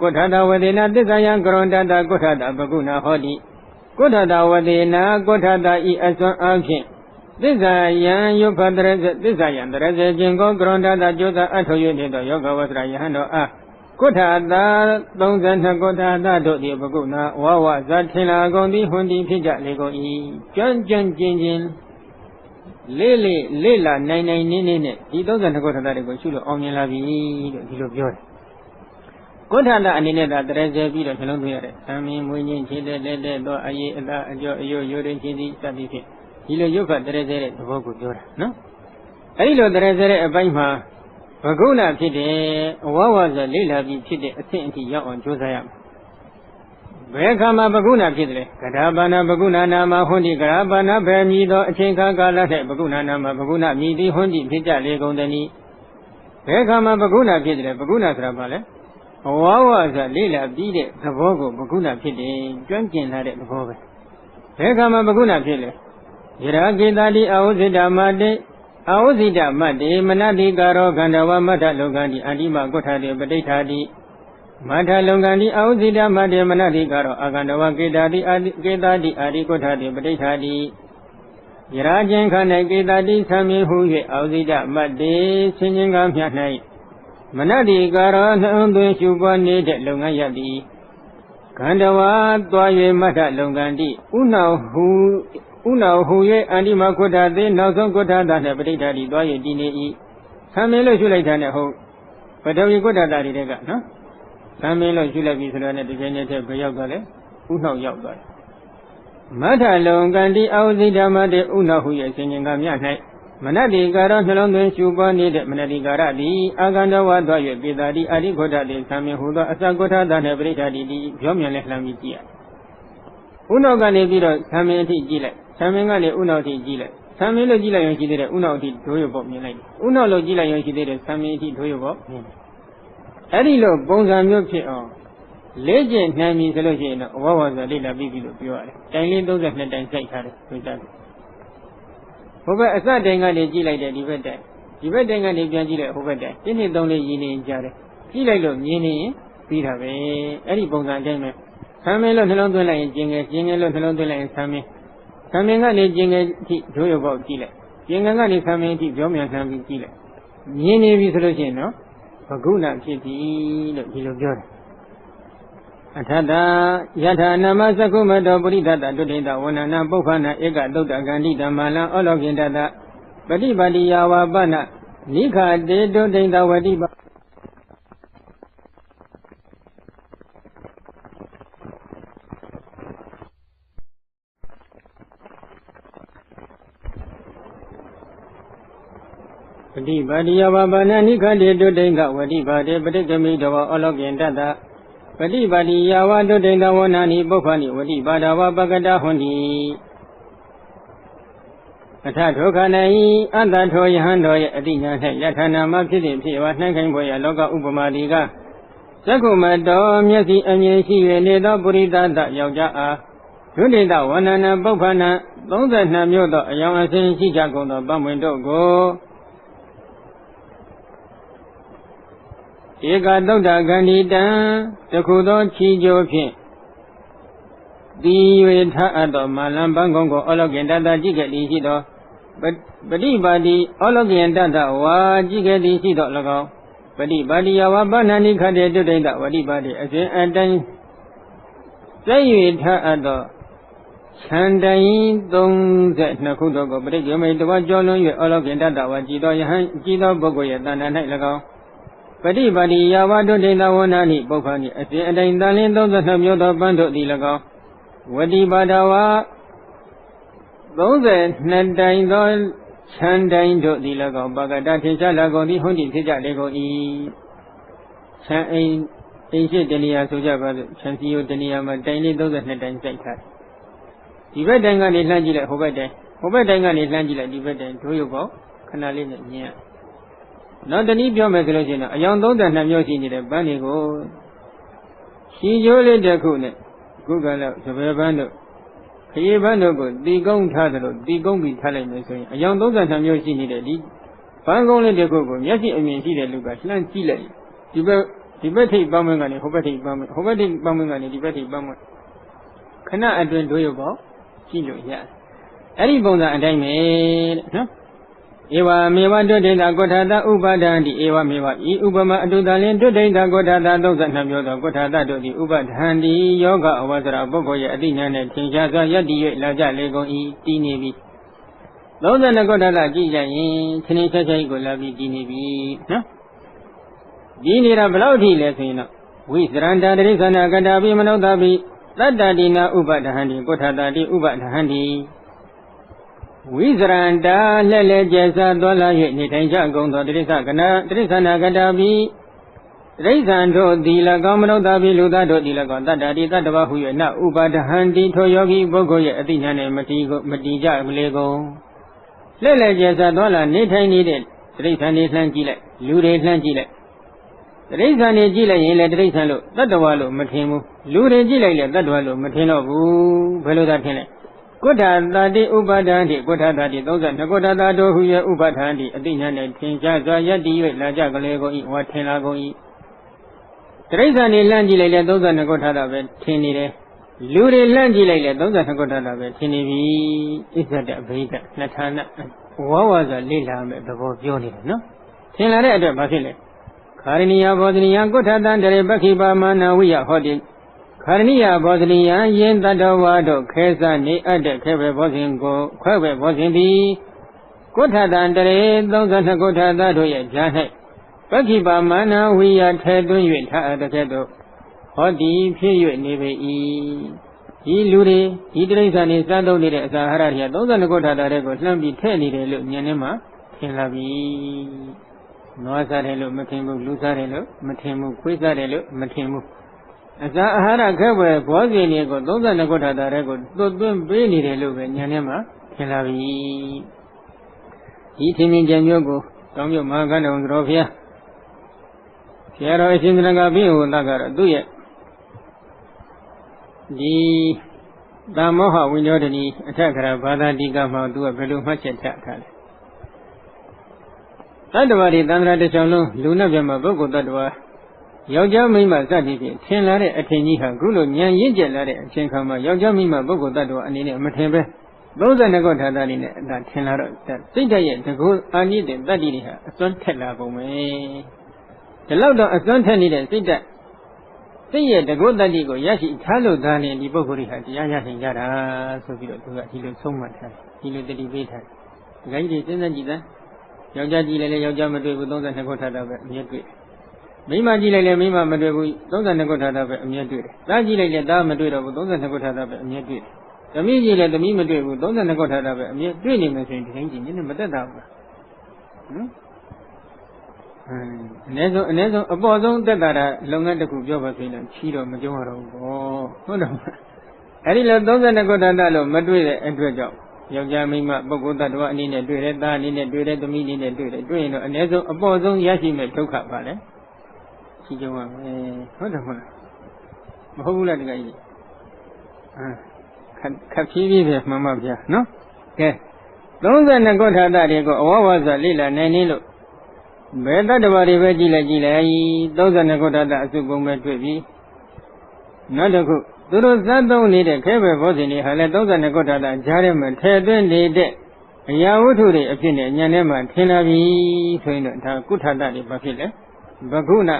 Gotada, where they not desire, Grondada, Gotada, Baguna, Hodi. Gotada, where they not Gotada, E. as one Afi. This is your father, this I am the resident Gronda, that Joda, I told you the yoga was Rayano. Ah, Gotada, don't then Goda, the Baguna, Wawa, Zatila, Gondi, Hundi, Pija, Lego E. John Jin, Lily, Lila, 99, he doesn't go to that go to Onion Lavi, he looked good. Gotada and in that the reservoir, hello, here. I mean, when you see the letter, you're in the certificate. Hilo Yoga, the Resere, the Vogu Dora, no? Hilo the Resere, a Baima, Baguna Pide, Wawa, the Lila Pide, a saint on Josiah. Bekama Baguna Pidre, Kadabana Baguna Nama Hundi, Garabana, Bermido, Chinka Galate, Baguna Nama, Baguna, Midi, Hundi, Pija, Lego, Dani. Bekama Baguna Pidre, Baguna Trabale. Wawa, the Lila Pide, the Vogu, Baguna Pide, drinking at the Vogue. Bekama Baguna Pide. Iragidadi Auzida Made, Auzida Made, Manadi Garo, Gandawa, Mata Logandi, Adima Gotadi, Badetadi, Mata Longandi, Auzida Made, Manadi Garo, Agandawa, Gedadi, Adi Gotadi, Badetadi, Irajan Kana Gedadi, Sami Huye, Auzida Made, singing Amyanai, Manadi Garo, Nundu Shubani, Longayadi, Gandawa, Dwaye Mata Longandi, Una who ye Anima Kota, they now some Kota than a potato, Doye Dine. Samelo Shulatan at home. But don't you go to that, no? Samelo Shulabi Sulan at the Genetic Bayogale, Una Yoga. မထလုံကံတိအာဝဇိဓမ္မတေဥနာဟုရဲ့ဆင်ញင်ကမြ၌မနတိကာရနှလုံးသွင်းရှုပွားနေတဲ့မနတိကာရသည်အာဂန္ဓဝါသွား၍ပေတာတိအာရိဂေါတတိသံမြင်ဟူသောအစကုဋ္ဌတာနှင့်ပရိဋ္ဌာတိတိပြောမြင်လက်လှမ်းပြီးကြည့်ရဥနောက်ကနေပြီးတော့သံမြင်အထိကြည့်လိုက်သံမြင်ကနေဥနောက်အထိကြည့်လိုက်သံမြင်လို့ကြည့်လိုက်ရင်ရှိသေးတယ်ဥနောက်အထိဒိုးရပေါ့မြင်လိုက်ဥနောက်လို့ကြည့်လိုက်ရင်ရှိသေးတယ်သံမြင်အထိဒိုးရပေါ့မြင်အဲ့ဒီလိုပုံစံမျိုးဖြစ်အောင်လေ့ကျင့်နိုင်ပြီဆိုလို့ရှိရင်တော့ဝဝဆိုလေ့လာပြီးပြီလို့ပြောရတယ်တိုင်လေး32တိုင်စိုက်ထားတယ်ဆိုကြတယ်ဟိုဘက်အစတိုင်ကနေကြည့်လိုက်တယ်ဒီဘက်တိုင်ကနေပြန်ကြည့်လိုက်ဟိုဘက်တိုင်1 2 3လေးရည်နေကြတယ်ကြည့်လိုက်လို့မြင်နေရင်ပြီးတာပဲအဲ့ဒီပုံစံအတိုင်းပဲဆံမင်းလို့နှလုံးသွင်းလိုက်ရင်ကျင်ငယ်လို့နှလုံးသွင်းလိုက်ရင်ဆံမင်းကနေကျင်ငယ်အထိဒိုးရပေါ့ကြည့်လိုက်ကျင်ငယ်ကနေဆံမင်းအထိပြောမြန်ဆန်းပြီးကြည့်လိုက်မြင်နေပြီဆိုလို့ရှိရင်နော်ဘဂုဏဖြစ်ပြီလို့ဒီလိုပြောတယ်အထတယထာနာမသကုမတောပရိဒတ္တတုဋ္ဌိတဝန္ဒနာပုပ္ပနာဧကသုတ်တကန္တိဓမ္မလံဩလောကိတတပฏิပါတိယဝါပနနိခတေတုဋ္ဌိတဝတိပပฏิပါတိယဝါပနနိခတေတုဋ္ဌိကဝတိပါတေပဋိကမိတဝဩလောကိတတပฏิပါတိယဝတုဋ္ဌိတဝနာနိပုပ္ပနိဝတိပါဒဝပကတဟွန်တိအထဒုက္ခ၌အတ္တထောယဟန်တော်ရဲ့အတိညာ၌ယထာနာမဖြစ်သည်ဖြစ်ဝနှံ့ခိုင်းဖွယ်ရာလောကဥပမာဒီကသက္ကုမတော်မျက်စိအမြင်ရှိ၍နေသောပုရိသတယောက်ျားအားဒုဋ္ဌိတဝန္ဒနာပုပ္ပနာ32မျိုးသောအယောင်အစဉ်ရှိကြကုန်သောပန်းမွင်တို့ကိုဧကသုတ်တကန္တိတံတခုသောချီကြိုဖြင့်တီ၍ထအပ်သောမာလံပန်းကုန်းကိုဩလောကိတတကြည့်ခဲ့သည်ရှိသောပฏิပါတိဩလောကိတတဝါကြည့်ခဲ့သည်ရှိသော၎င်းပฏิပါတိယဝပဏာနိခတေတုဋ္ဌိတဝတိပါတိအစဉ်အတိုင်းစိတ်၍ထအပ်သောခြံတိုင်း32ခုတို့ကိုပရိက္ခမေတဝါကျော်လွန်၍ဩလောကိတတဝါကြည်သောယဟန်ကြည်သောပုဂ္ဂိုလ်ရဲ့တဏ္ဍာ၌၎င်းပฏิပါတိယဝတုဋ္ဌိတဝနာနိပုပ္ပနိအစဉ်အတိုင်းတန်လင်း32မျိုးသောပန်းတို့သည်၎င်းဝတိပါဒဝါ32တိုင်သောခြံတိုင်းတို့သည်၎င်းပကတထင်ရှားလာကုန်သည်ဟွန်းတိဖြစ်ကြလေကုန်၏ခြံအိမ်ရှိတဏှာဆိုကြပါစို့ခြံစီယိုတဏှာမှာတိုင်လေး32တိုင်စိုက်ထားဒီဘက်တိုင်ကနေလှမ်းကြည့်လိုက်ဟိုဘက်တိုင်ကနေလှမ်းကြည့်လိုက်ဒီဘက်တိုင်ဒိုးရုပ်ပေါ့ခဏလေးနဲ့မြင်ရနောက်တနည်းပြောမယ်ဆိုလို့ရှိရင်အယောင်32မျိုးရှိနေတဲ့ပန်းတွေကိုရှည်ကျိုးလေးတစ်ခုနဲ့ခုကလည်းသဘယ်ပန်းတို့ခရီးပန်းတို့ကိုတီကုန်းထားသလိုတီကုန်းပြီးထားလိုက်မယ်ဆိုရင်အယောင်32မျိုးရှိနေတဲ့ဒီပန်းကုန်းလေးတစ်ခုကိုမျက်စိအမြင်ရှိတဲ့လူကလှမ်းကြည့်လိုက်ဒီဘက်ထိပ်ပန်းမွင်းကနေဟိုဘက်ထိပ်ပန်းမွင်းဟိုဘက်ထိပ်ပန်းမွင်းကနေဒီဘက်ထိပ်ပန်းမွင်းခဏအတွင်းတို့ရုပ်ပေါ့ကြည့်လို့ရတယ်အဲ့ဒီပုံစံအတိုင်းပဲတဲ့နော်ဧဝမေဝတုဋ္ဌိတကောဋ္ဌာတဥပါဒံတိဧဝမေဝဤဥပမာအတုတလင်တုဋ္ဌိတကောဋ္ဌာတ32မျိုးသောကောဋ္ဌာတတို့သည်ဥပဒံတိယောဂအဝဆရာပုဂ္ဂိုလ်ရဲ့အတိညာနဲ့ထင်ရှားစွာယက်တည်၍လာကြလေကုန်၏တည်နေပြီ32ကောဋ္ဌာတကြည့်ကြရင်ချင်းချင်းဆက်ဆက်ကိုလာပြီးတည်နေပြီနော်ဒီနေတာဘယ်လောက်ထိလဲဆိုရင်တော့ဝိသရန္တာတိသနာကတာပိမနုဿာပိတတ္တတိနာဥပဒဟံတိကောဋ္ဌာတတိဥပဒဟံတိဝိဇရန္တာလက်လက်ကျဆသွားလာ၍နေထိုင်ကြကုန်သောတိရစ္ဆာနာကတာပိတိရစ္ဆာန်တို့သည်၎င်းမနုဿာပိလူသားတို့သည်၎င်းတတ္တတိတတ္တဝဟု၍နဥပါဒဟံတိထိုယောဂီပုဂ္ဂိုလ်ရဲ့အတိညာနှင့်မတည်ကြမလေကုန်လက်လက်ကျဆသွားလာနေထိုင်နေတဲ့တိရစ္ဆာန်တွေလှမ်းကြည့်လိုက်လူတွေလှမ်းကြည့်လိုက်တိရစ္ဆာန်တွေကြည့်လိုက်ရင်လည်းတိရစ္ဆာန်လို့တတ္တဝလို့မထင်ဘူးလူတွေကြည့်လိုက်လည်းတတ္တဝလို့မထင်တော့ဘူးဘယ်လိုသာထင်လဲကုဋ္ဌာတတိဥပါဒံတိကုဋ္ဌာတတိ32ကုဋ္ဌာတတို့ဟူ၍ဥပါဒံတိအတိညာနှင့်ထင်ရှားစွာယက်တည်၍လာကြကလေးကုန်၏ဝါထင်လာကုန်၏တိရစ္ဆာန်တွေလှမ်းကြည့်လိုက်လည်း32ကုဋ္ဌာတပဲထင်နေတယ်လူတွေလှမ်းကြည့်လိုက်လည်း32ကုဋ္ဌာတပဲထင်နေပြီဣဇဒအဘိဓနှစ်ဌာနဝါဝါဆိုလေ့လာမယ်သဘောပြောနေတယ်နော်ထင်လာတဲ့အတွက်ဘာဖြစ်လဲခာရဏီယဘောဓနိယကုဋ္ဌာတံတရေပက္ခိပါမာနဝိယဟောတိခာရဏိယဘောဓနိယယင်တတ္တဝါတို့ခဲစားနေအပ်တဲ့ခဲပဲဘောဇင်ကိုခွဲပဲဘောဇင်သည်ကုဋ္ဌာတံတရေ32ကုဋ္ဌာတတို့ရဲ့ဈာ၌ပက္ခိပါမာနဝိယထဲသွင်း၍ထအပ်တဲ့ကဲ့သို့ဟောဒီဖြစ်၍နေပေ၏ ဒီလူတွေဒီတိရစ္ဆာန်တွေစားသုံးနေတဲ့အစာအာဟာရတွေက32ခုထာတာတွေကိုလှမ်းပြီးထည့်နေတယ်လို့ဉာဏ်နဲ့မှထင်လာပြီနွားစားတယ်လို့မထင်ဘူးလူစားတယ်လို့မထင်ဘူးခွေးစားတယ်လို့မထင်ဘူးအစာအာဟာရခဲပဲဘောဇင်တွေကို32ခုထာတာတွေကိုသွတ်သွင်းပေးနေတယ်လို့ပဲဉာဏ်နဲ့မှထင်လာပြီဒီထင်မြင်ကြံမျိုးကိုတောင်းမြတ်မဟာကဏ္ဍဝန်တော်ဘုရားဆရာတော်အရှင်သရဏဂဘိဟောတကတော့သူ့ရဲ့ဒီသာမောဟဝိညောဒနီအထက်ကရာဘာသာတိကမှာသူကဘယ်လိုမှတ်ချက်ချထားလဲတတ္တဝါတွေသန္တရာတစ်ချောင်းလုံးလူနဲ့ပြမပုဂ္ဂိုလ်တ attva ယောက်ျားမိန်းမစသည်ဖြင့်ထင်လာတဲ့အထင်ကြီးဟာခုလိုဉာဏ်ရင့်ကျက်လာတဲ့အချိန်ခါမှာယောက်ျားမိန်းမပုဂ္ဂိုလ်တ attva အနေနဲ့မထင်ပဲ32ခုထာတာလေးနဲ့အတာထင်လာတော့စိတ်ဓာတ်ရဲ့တကူအာနိတဲ့တတ္တိတွေဟာအစွမ်းထက်လာပုံပဲဒီလောက်တော့အစွမ်းထက်နေတဲ့စိတ်ဓာတ်စိတ်ရဲ့တကုတ္တိကိုရရှိထားလို့သာလျှင်ဒီပုဂ္ဂိုလ်တွေဟာတရားရနိုင်ကြတာဆိုပြီးတော့သူကဒီလိုဆုံးမှတ်ထားတယ်ဒီလိုတတိပေးထားတယ်ဒီကိစ္စစဉ်းစားကြည့်သားယောက်ျားကြည့်လိုက်လေယောက်ျားမတွေ့ဘူး32ခုထာတာပဲအမြဲတွေ့မိန်းမကြည့်လိုက်လေမိန်းမမတွေ့ဘူး32ခုထာတာပဲအမြဲတွေ့တယ်သားကြည့်လိုက်လေသားမတွေ့တော့ဘူး32ခုထာတာပဲအမြဲတွေ့တယ်သမီးကြည့်လေသမီးမတွေ့ဘူး32ခုထာတာပဲအမြဲတွေ့နေမယ်ဆိုရင်ဒီတိုင်းကြည့်ညနေမတက်တာဘူးဟမ်အနည်းဆုံးအပေါ်ဆုံးတက်တာလုပ်ငန်းတစ်ခုပြောပါဆိုရင်ချီတော့မကြုံရတော့ဘူးပေါ့ဟုတ်တယ်အဲ့ဒီလို32ခုထာတာလို့မတွေ့တဲ့အတွက်ကြောင့်ယောက်ျားမိန်းမပုဂ္ဂိုလ်တ attva အနေနဲ့တွေ့တယ်သားအနေနဲ့တွေ့တယ်သမီးအနေနဲ့တွေ့တယ်တွေ့ရင်တော့အနည်းဆုံးအပေါ်ဆုံးရရှိမဲ့ဒုက္ခပါလေချီကြုံရမယ်ဟုတ်တယ်မဟုတ်လားမဟုတ်ဘူးလားတကယ်ကြီးခက်ဖြည်းဖြည်းပဲမှန်ပါဗျာနော်ကဲ32ခုထာတာတွေကိုအဝဝဇလိလာနိုင်နေလို့ဘယ်တ attva တွေပဲကြည့်လိုက်32ခုထာတာအစုပုံပဲတွေ့ပြီနောက်တစ်ခုသူတို့သတ်သုံးနေတဲ့ခဲပဲဘောဇင်တွေဟာလည်း32ခုထာတာကြားထဲမှာထဲသွင်းနေတဲ့အရာဝတ္ထုတွေအဖြစ်နဲ့ဉာဏ်ထဲမှာထင်လာပြီဆိုရင်တော့ဒါကုထာတာတွေဘာဖြစ်လဲဘဂုဏ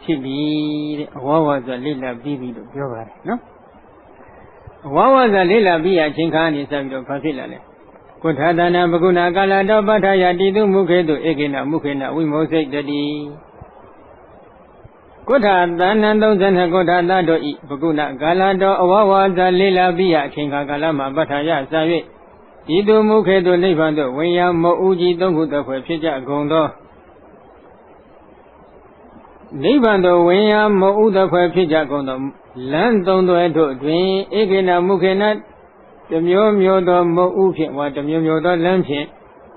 ဖြစ်ပြီတဲ့အဝဝဇလိလာပြီးပြီလို့ပြောပါတယ်နော်အဝဝဇလိလာပြီးအချိန်ခါနေစပြီးတော့ဘာဖြစ်လာလဲကုထာတနာဘဂုဏကာလတောပဋ္ဌာယတိတုမုခေတုဧကေနမုခေနဝိမောစိတ်တတိကုထာတဏ္ဍ32ကုထာတတို့ဤဘဂုဏကာလတောအဝဝဇလိလာပြီးအချိန်ခါကာလမှာပဋ္ဌာယစ၍တိတုမုခေတုနိဗ္ဗာန်သို့ဝင်ရမောဥကြီးသုံးခုတည်းဖွယ်ဖြစ်ကြကုန်သောနိဗ္ဗာန်သို့ဝင်ရမောဥတည်းဖွယ်ဖြစ်ကြကုန်သောလမ်းသုံးသွဲတို့တွင်ဧကေနမုခေနတမျိုးမျိုးသောမုတ်ဥဖြင့်ဝါတမျိုးမျိုးသောလမ်းဖြင့်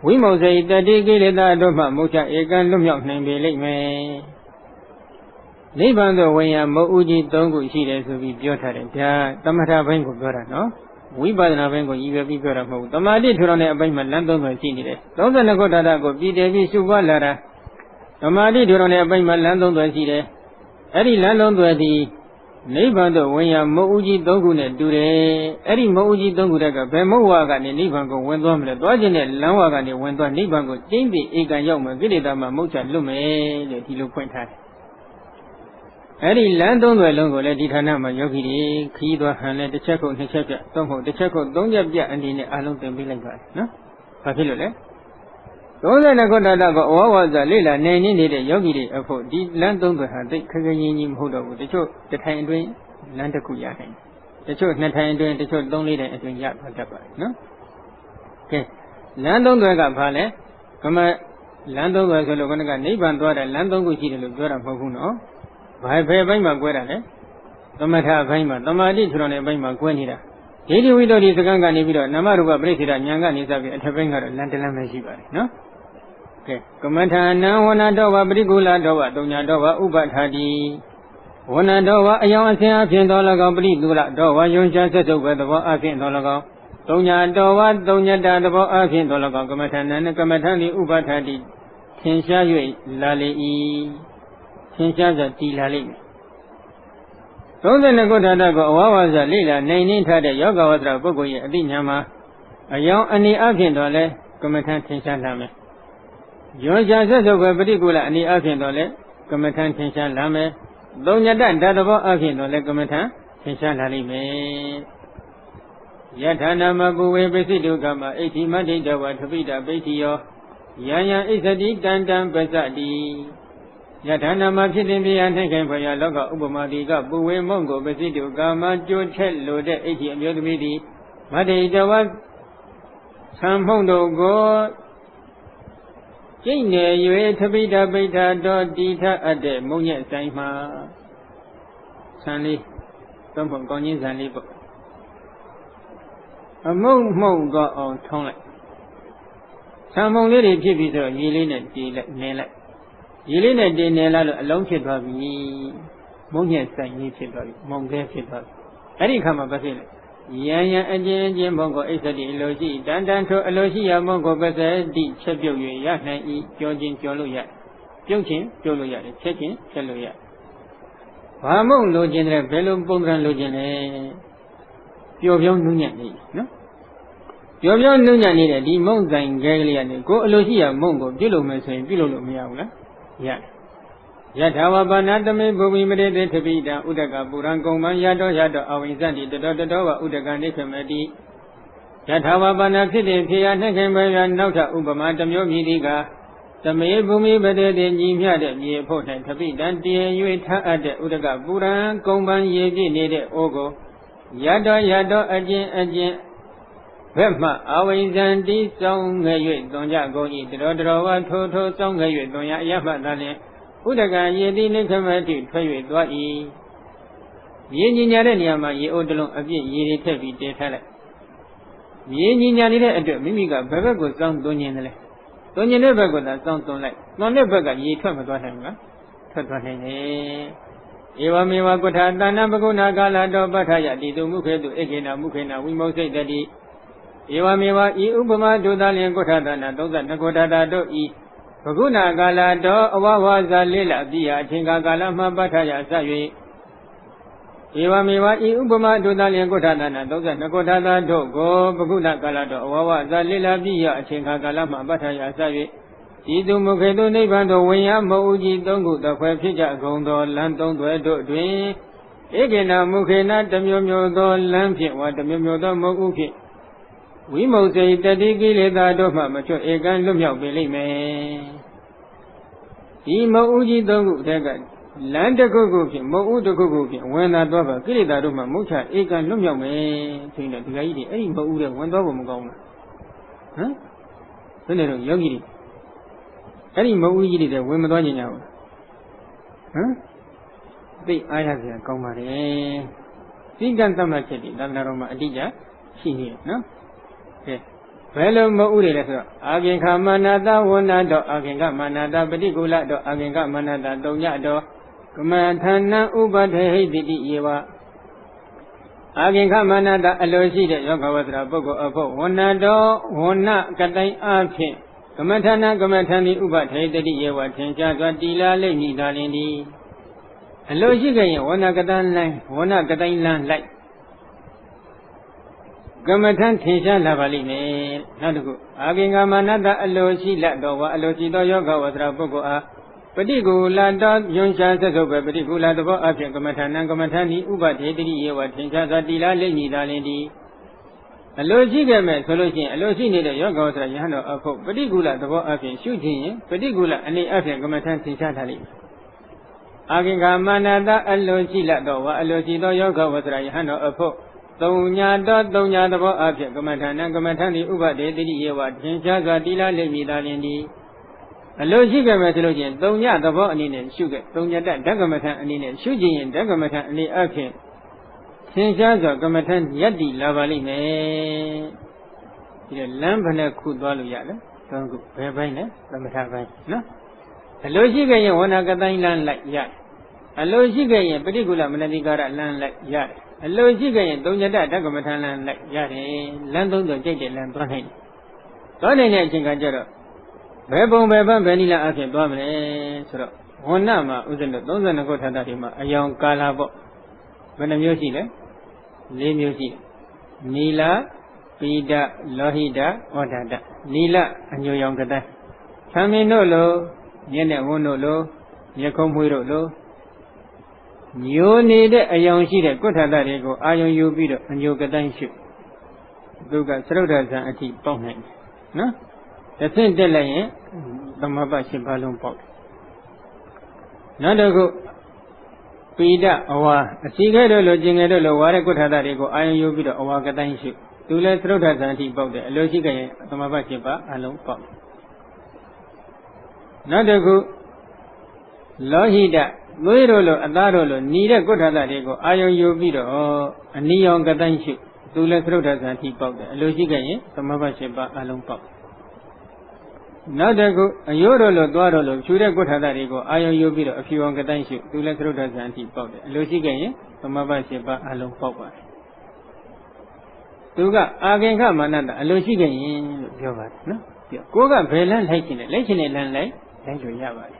ဝိမုတ်စိတ်တတိကိလေသာတို့မှမုတ်ချဧကံလွတ်မြောက်နိုင်ပေလိမ့်မယ်နိဗ္ဗာန်သို့ဝင်ရမုတ်ဥကြီး၃ခုရှိတယ်ဆိုပြီးပြောထားတယ်ဒါသမထဘိုင်းကိုပြောတာနော်ဝိပဿနာဘိုင်းကိုရည်ရွယ်ပြီးပြောတာမဟုတ်ဘူးတမာတိထူထောင်တဲ့အပိုင်းမှာလမ်း၃ခုရှိနေတယ်32ခုထာတာကိုပြည်တယ်ပြီးရှုပွားလာတာတမာတိထူထောင်တဲ့အပိုင်းမှာလမ်း၃ခုရှိတယ်အဲ့ဒီလမ်း၃ခုသည်နိဗ္ဗာန်သို့ဝင်ရမုတ်ဥကြီး၃ခုနဲ့တူတယ်အဲ့ဒီမုတ်ဥကြီး၃ခုတက်ကဘယ်မုတ်ဝါကနေနိဗ္ဗာန်ကိုဝင်သွားမလဲသွားခြင်းနဲ့လမ်းဝါကနေဝင်သွားနိဗ္ဗာန်ကိုကျင့်ပြီးဧကံရောက်မှကိလေသာမှမုတ်ချလွတ်မယ်လို့ဒီလိုဖွင့်ထားတယ်အဲ့ဒီလမ်း၃သွယ်လုံးကိုလည်းဒီဌာနမှာယောဂီတွေခီးသွားဟန်လဲတစ်ချက်ခုနှစ်ချက်ပြသုံးခုတစ်ချက်ခုသုံးချက်ပြအနေနဲ့အလုံးသင်ပေးလိုက်ပါတယ်နော်ဘာဖြစ်လို့လဲ32ခုထာတာကိုအဝဝဇလိလာနိုင်နေတဲ့ယောဂီတွေအဖို့ဒီလမ်း၃သွယ်ဟာသိခက်ခဲရင်းကြီးမဟုတ်တော့ဘူးတချို့တစ်ထိုင်အတွင်းလမ်းတစ်ခုရနိုင်တယ်တချို့နှစ်ထိုင်အတွင်းတချို့၃-၄ထိုင်အတွင်းရသွားတတ်ပါတယ်နော်ကဲလမ်း၃သွယ်ကဘာလဲကမလမ်း၃သွယ်ဆိုလို့ခဏကနိဗ္ဗာန်သွားတဲ့လမ်း၃ခုရှိတယ်လို့ပြောတာမဟုတ်ဘူးနော်ဘယ်ဘိုင်းမှာကွဲတာလဲသမထဘိုင်းမှာတမာတိထူထောင်တဲ့ဘိုင်းမှာကွဲနေတာဒိဋ္ဌိဝိတ္တုစကံကနေပြီးတော့နာမရူပပရိစ္ဆေဒဉာဏ်ကနေစပြီးအထက်ဘိုင်းကတော့လမ်းတစ်လမ်းပဲရှိပါတယ်နော်ကဲကမထာနံဝဏတောဝပရိကူလတောဝတုံညာတောဝဥပထာတိဝဏတောဝအယောင်အစင်အဖြစ်တော်၎င်းပရိကူလတောဝယုံချဆက်စုပ်ပဲသဘောအဖြစ်တော်၎င်းတုံညာတောဝတုံညတသဘောအဖြစ်တော်၎င်းကမထာနံကမထာတိဥပထာတိထင်ရှား၍လာလေ၏သင်္ချာဆိုတည်လာလိမ့်မယ်32ခုထာတာကိုအဝဝဇလိလာနိုင်နှင်းထားတဲ့ယောဂဝတ္တပုဂ္ဂိုလ်ရဲ့အသိဉာဏ်မှာအယောင်အနေအဖြစ်တော့လဲကမ္မထံထင်ရှားလာမယ်ယွန်ရှာဆက်စုပ်ပဲပฏิကူလအနေအဖြစ်တော့လဲကမ္မထံထင်ရှားလာမယ်သုံးညတဓာတ်သဘောအဖြစ်တော့လဲကမ္မထံထင်ရှားလာလိမ့်မယ်ယထာနာမပုဝေပစိတုကမအိဋ္ဌိမတ္တိတဝထပိတပိဋ္ဌိယောယံယံဣသတိတံတံပစ္စတိ ယထာနာမဖြစ်တင်ပြရနှိမ့်ခိုင်ဖွယ်ရလောကဥပမာတိကပူဝေမုံကိုပစိတုကာမကြိုးထက်လိုတဲ့အဋ္ဌိအမျိုးသမီးသည်မတ္တိတဝသံမှုံတို့ကိုကျိတ်နေ၍သပိတပိဋ္ဌတော်တီထအပ်တဲ့မုံညက်ဆိုင်မှာဆံလေးသုံးဖို့ကောင်းချင်းဆံလေးပေါ့အမုံမှုံတော့အောင်ထုံးလိုက်ဆံမုံလေးတွေဖြစ်ပြီးဆိုတော့ရေလေးနဲ့တီးလိုက်နင်းလိုက်ရေလေးနဲ့တင်နေလာလို့အလုံးဖြစ်သွားပြီမုံညက်ဆိုင်ကြီးဖြစ်သွားပြီမုံကဲဖြစ်သွားပြီအဲ့ဒီခါမှာဘာဖြစ်လဲယံယံအကျဉ်းချင်းမုံကိုအိစ္ဆတိအလိုရှိတန်တန်ထိုအလိုရှိရမုံကိုပစတိချက်ပြုတ်၍ရနိုင်၏ကြောချင်းကြောလို့ရပြုတ်ချင်းပြုတ်လို့ရတယ်ချက်ချင်းချက်လို့ရဘာမုံလိုခြင်းတဲ့ဘယ်လိုပုံစံလိုခြင်းလဲပျော်ပြောင်းနှူးညံ့နေနော်ပျော်ပြောင်းနှူးညံ့နေတဲ့ဒီမုံဆိုင်ကဲကလေးကနေကိုအလိုရှိရမုံကိုပြုတ်လို့မယ်ဆိုရင်ပြုတ်လို့မရဘူးလားရယထာဝပါဏသမေဘုံဝိမရေတေသပိတံဥဒကပုရံကုံမံယတောအဝိဇ္ဇတိတတောဝဥဒကနိခမတိယထာဝပါဏဖြစ်တဲ့ဖြစ်ရနှက်ခင်ပဲရနောက်ထဥပမာတစ်မျိုးမြည်သည်ကသမေဘုံဝိမရေတေညီမျှတဲ့မြေဖို့၌သပိတံတည်၍ထအပ်တဲ့ဥဒကပုရံကုံမံရေပြည့်နေတဲ့အိုးကိုယတောအကျဉ်ဘက်မှအဝိဇ္ဇံတိစောင်းငယ်၍သွန်ကြကုန်၏တတော်ဝထိုစောင်းငယ်၍သွန်ရအယမှသာလျှင်ဥဒကရေတိနိခမတိထွက်၍သွား၏ရေညီညာတဲ့နေရာမှာရေအိုးတလုံးအပြည့်ရေတွေထည့်ပြီးတည်ထားလိုက်ရေညီညာနေတဲ့အတွက်မိမိကဘယ်ဘက်ကိုစောင်းသွင်းခြင်းလဲသွင်းခြင်းတဲ့ဘက်ကိုသာစောင်းသွင်းလိုက်သွန်တဲ့ဘက်ကရေထွက်မသွားနိုင်ဘူးလားထွက်သွားနိုင်တယ်ဧဝမေဝကုဋ္ဌတာဏပကုဏကာလတောပဋ္ဌယတိတုမုခေတုဧကေနမုခေနဝိမုစိတ်တတိဧဝမေဝဤဥပမာဒုသလျင်ကုဋ္ဌတာဏ32ကုဋ္ဌတာတို့ဤဘဂုဏကာလတောအဝဝဇာလေးလတိယအချိန်ကာလမှပဋ္ဌယစ၍ဧဝမေဝဤဥပမာဒုသလျင်ကုဋ္ဌတာဏ32ကုဋ္ဌတာတို့ကိုဘဂုဏကာလတောအဝဝဇာလေးလတိယအချိန်ကာလမှပဋ္ဌယစ၍ဤသူမုခေတုနိဗ္ဗာန်သို့ဝင်ရမဟုတ်ကြီးသုံးခုတစ်ခွဲဖြစ်ကြကုန်သောလမ်းသုံးသွဲတို့တွင်ဧကေနမုခေနတမျိုးမျိုးသောလမ်းဖြင့်ဝါတမျိုးမျိုးသောမုတ်ဥဖြင့်ဝိမုစေတတိကိလေသာတို့မှမချွတ်ဧကံလွတ်မြောက်ပေလိမ့်မယ်ဒီမုတ်ဥကြီးသုံးခုတည်းကလမ်းတစ်ခုခုဖြင့်မုတ်ဥတစ်ခုခုဖြင့်ဝင်သာသွားပါကိလေသာတို့မှမုတ်ချဧကံလွတ်မြောက်မယ်ဆိုရင်ဒီကကြီးတွေအဲ့ဒီမုတ်ဥတွေဝင်သွားဖို့မကောင်းဘူးဟမ်ဘယ်နဲ့တော့ယောဂီတွေအဲ့ဒီမုတ်ဥကြီးတွေဝင်မသွားကြညာဘူးဟမ်သိအားရစရာကောင်းပါတယ်စိကံသတ်မှတ်ချက်တွေသာသနာတော်မှာအတိအကျရှိနေတယ်နော်ကဲဘယ်လိုမဟုတ်ဥတွေလဲဆိုတော့အာဂင်္ခမာနတဝဏတောအာဂင်္ခမာနတပฏิကူလတောအာဂင်္ခမာနတတုံညတောကမထဏံဥပထေဟိတိတိယေဝအာဂင်္ခမာနတအလိုရှိတဲ့ယောဂဝတ္တရာပုဂ္ဂိုလ်အဖို့ဝဏတောဝဏကတိုင်အားဖြင့်ကမထဏကမထဏိဥပထေဟိတိယေဝထင်ရှားစွာတီလာလိမ့်မည်သာလျှင်ဒီအလိုရှိခဲ့ရင်ဝဏကတိုင်လန်းလိုက်ကမ္မထံထင်ရှားလာပါလိမ့်မယ်နောက်တစ်ခုအာဂင်္ဂမာနတအလိုရှိလတ်တော်ဝါအလိုရှိသောယောဂဝတ္တရာပုဂ္ဂိုလ်အားပฏิကူလတော်ယွန်ရှာဆက်ဆုပ်ပဲပฏิကူလသဘောအဖြစ်ကမ္မထဏံကမ္မထဏီဥပဒေတိယေဝထင်ရှားစွာတီလာလိမ့်မည်သာလျှင်ဒီအလိုရှိခဲ့မဲ့ဆိုလို့ရှိရင်အလိုရှိနေတဲ့ယောဂဝတ္တရာယဟန်တော်အဖို့ပฏิကူလသဘောအဖြစ်ရှုခြင်းရင်ပฏิကူလအနေအဖြစ်ကမ္မထံထင်ရှားလာလိမ့်မယ်အာဂင်္ဂမာနတအလိုရှိလတ်တော်ဝါအလိုရှိသောယောဂဝတ္တရာယဟန်တော်အဖို့သုံးညာသဘောအဖြစ်ကမ္မထဏံကမ္မထဏိဥပဒေတိယေဝထင်ရှားစွာတီလာလိမ့်မည်သာလျှင်ဒီအလိုရှိခဲ့မယ်ဆိုလို့ချင်းသုံးညသဘောအနေနဲ့ရှုခဲ့သုံးညတဓကမ္မထံအနေနဲ့ရှုကြည့်ရင်ဓကမ္မထံအနေအဖြစ်ထင်ရှားစွာကမ္မထံယက်တည်လာပါလိမ့်မယ်ဒီတော့လမ်းဘယ်နဲ့ခုသွားလို့ရလဲသုံးခုဘယ်ပိုင်းလဲသမထပိုင်းနော်အလိုရှိခဲ့ရင်ဝဏကတိုင်းလမ်းလိုက်ရတယ်အလိုရှိခဲ့ရင်ပฏิကူလမနတိကာရလမ်းလိုက်ရတယ်အလိုရှိခဲ့ရင်သုံးညတဓကမ္မထံလမ်းလိုက်ရတယ်လမ်းသုံးတော့ကြိတ်တဲ့လမ်းသွားနိုင်တယ်သွားနိုင်တဲ့အချိန်ကကျတော့ဘယ်ပုံဘယ်ပန်းဘယ်နည်းလားအဖြစ်သွားမလဲဆိုတော့ဝဏမှာဥစဉ်တော့32ခုထာတာတွေမှာအယောင်ကာလာပေါ့ဘယ်နှမျိုးရှိလဲ၄မျိုးရှိတယ်နီလပိဒလောဟိတဩဒတနီလအညိုရောင်ကတိုင်းသံမင်းတို့လိုမျက်နဲ့ဝန်းတို့လိုမျက်ခုံးမွှေးတို့လိုညိုနေတဲ့အယောင်ရှိတဲ့ကုဋ္ဌတတွေကိုအာယုံယူပြီးတော့အညိုကတိုင်းရှုသူကသရုတ်ဒဇံအထိပေါက်နိုင်တယ်နော်တစ်ဆင့်တက်လိုက်ရင်သမဘ8ပါးလုံးပေါက်တယ် နောက်တစ်ခုပိဒအဝါအစီခဲတို့လိုကျင်ငယ်တို့လိုဝါရကုဋ္ဌတာတွေကိုအာယုံယူပြီးတော့အဝါကတိုင်းရှုသူလည်းသရုတ်ထဇန်တိပေါက်တယ်အလိုရှိကြရင်သမဘ7ပါးအလုံးပေါက်နောက်တစ်ခုလောဟိတသွေးတို့လိုအသားတို့လိုညီတဲ့ကုဋ္ဌတာတွေကိုအာယုံယူပြီးတော့အနိယောင်ကတိုင်းရှုသူလည်းသရုတ်ထဇန်တိပေါက်တယ်အလိုရှိကြရင်သမဘ7ပါးအလုံးပေါက်နောက်တစ်ခုအယိုးတို့လိုသွားတို့လိုဖြူတဲ့ကုဋ္ဌတာတွေကိုအာယုံယူပြီးတော့အဖြူအောင်ကတိုင်းရှုသူလည်းသရုတ်ထဇန်တိပေါက်တယ်အလိုရှိကြရင်သမဘ7ပါးအလုံးပေါက်ပါတယ်သူကအာဂင်္ခမာနတအလိုရှိကြရင်လို့ပြောပါတယ်နော်ပြောကိုကဘယ်လမ်းလိုက်ချင်လဲလိုက်ချင်တဲ့လမ်းလိုက်လို့ရပါတယ်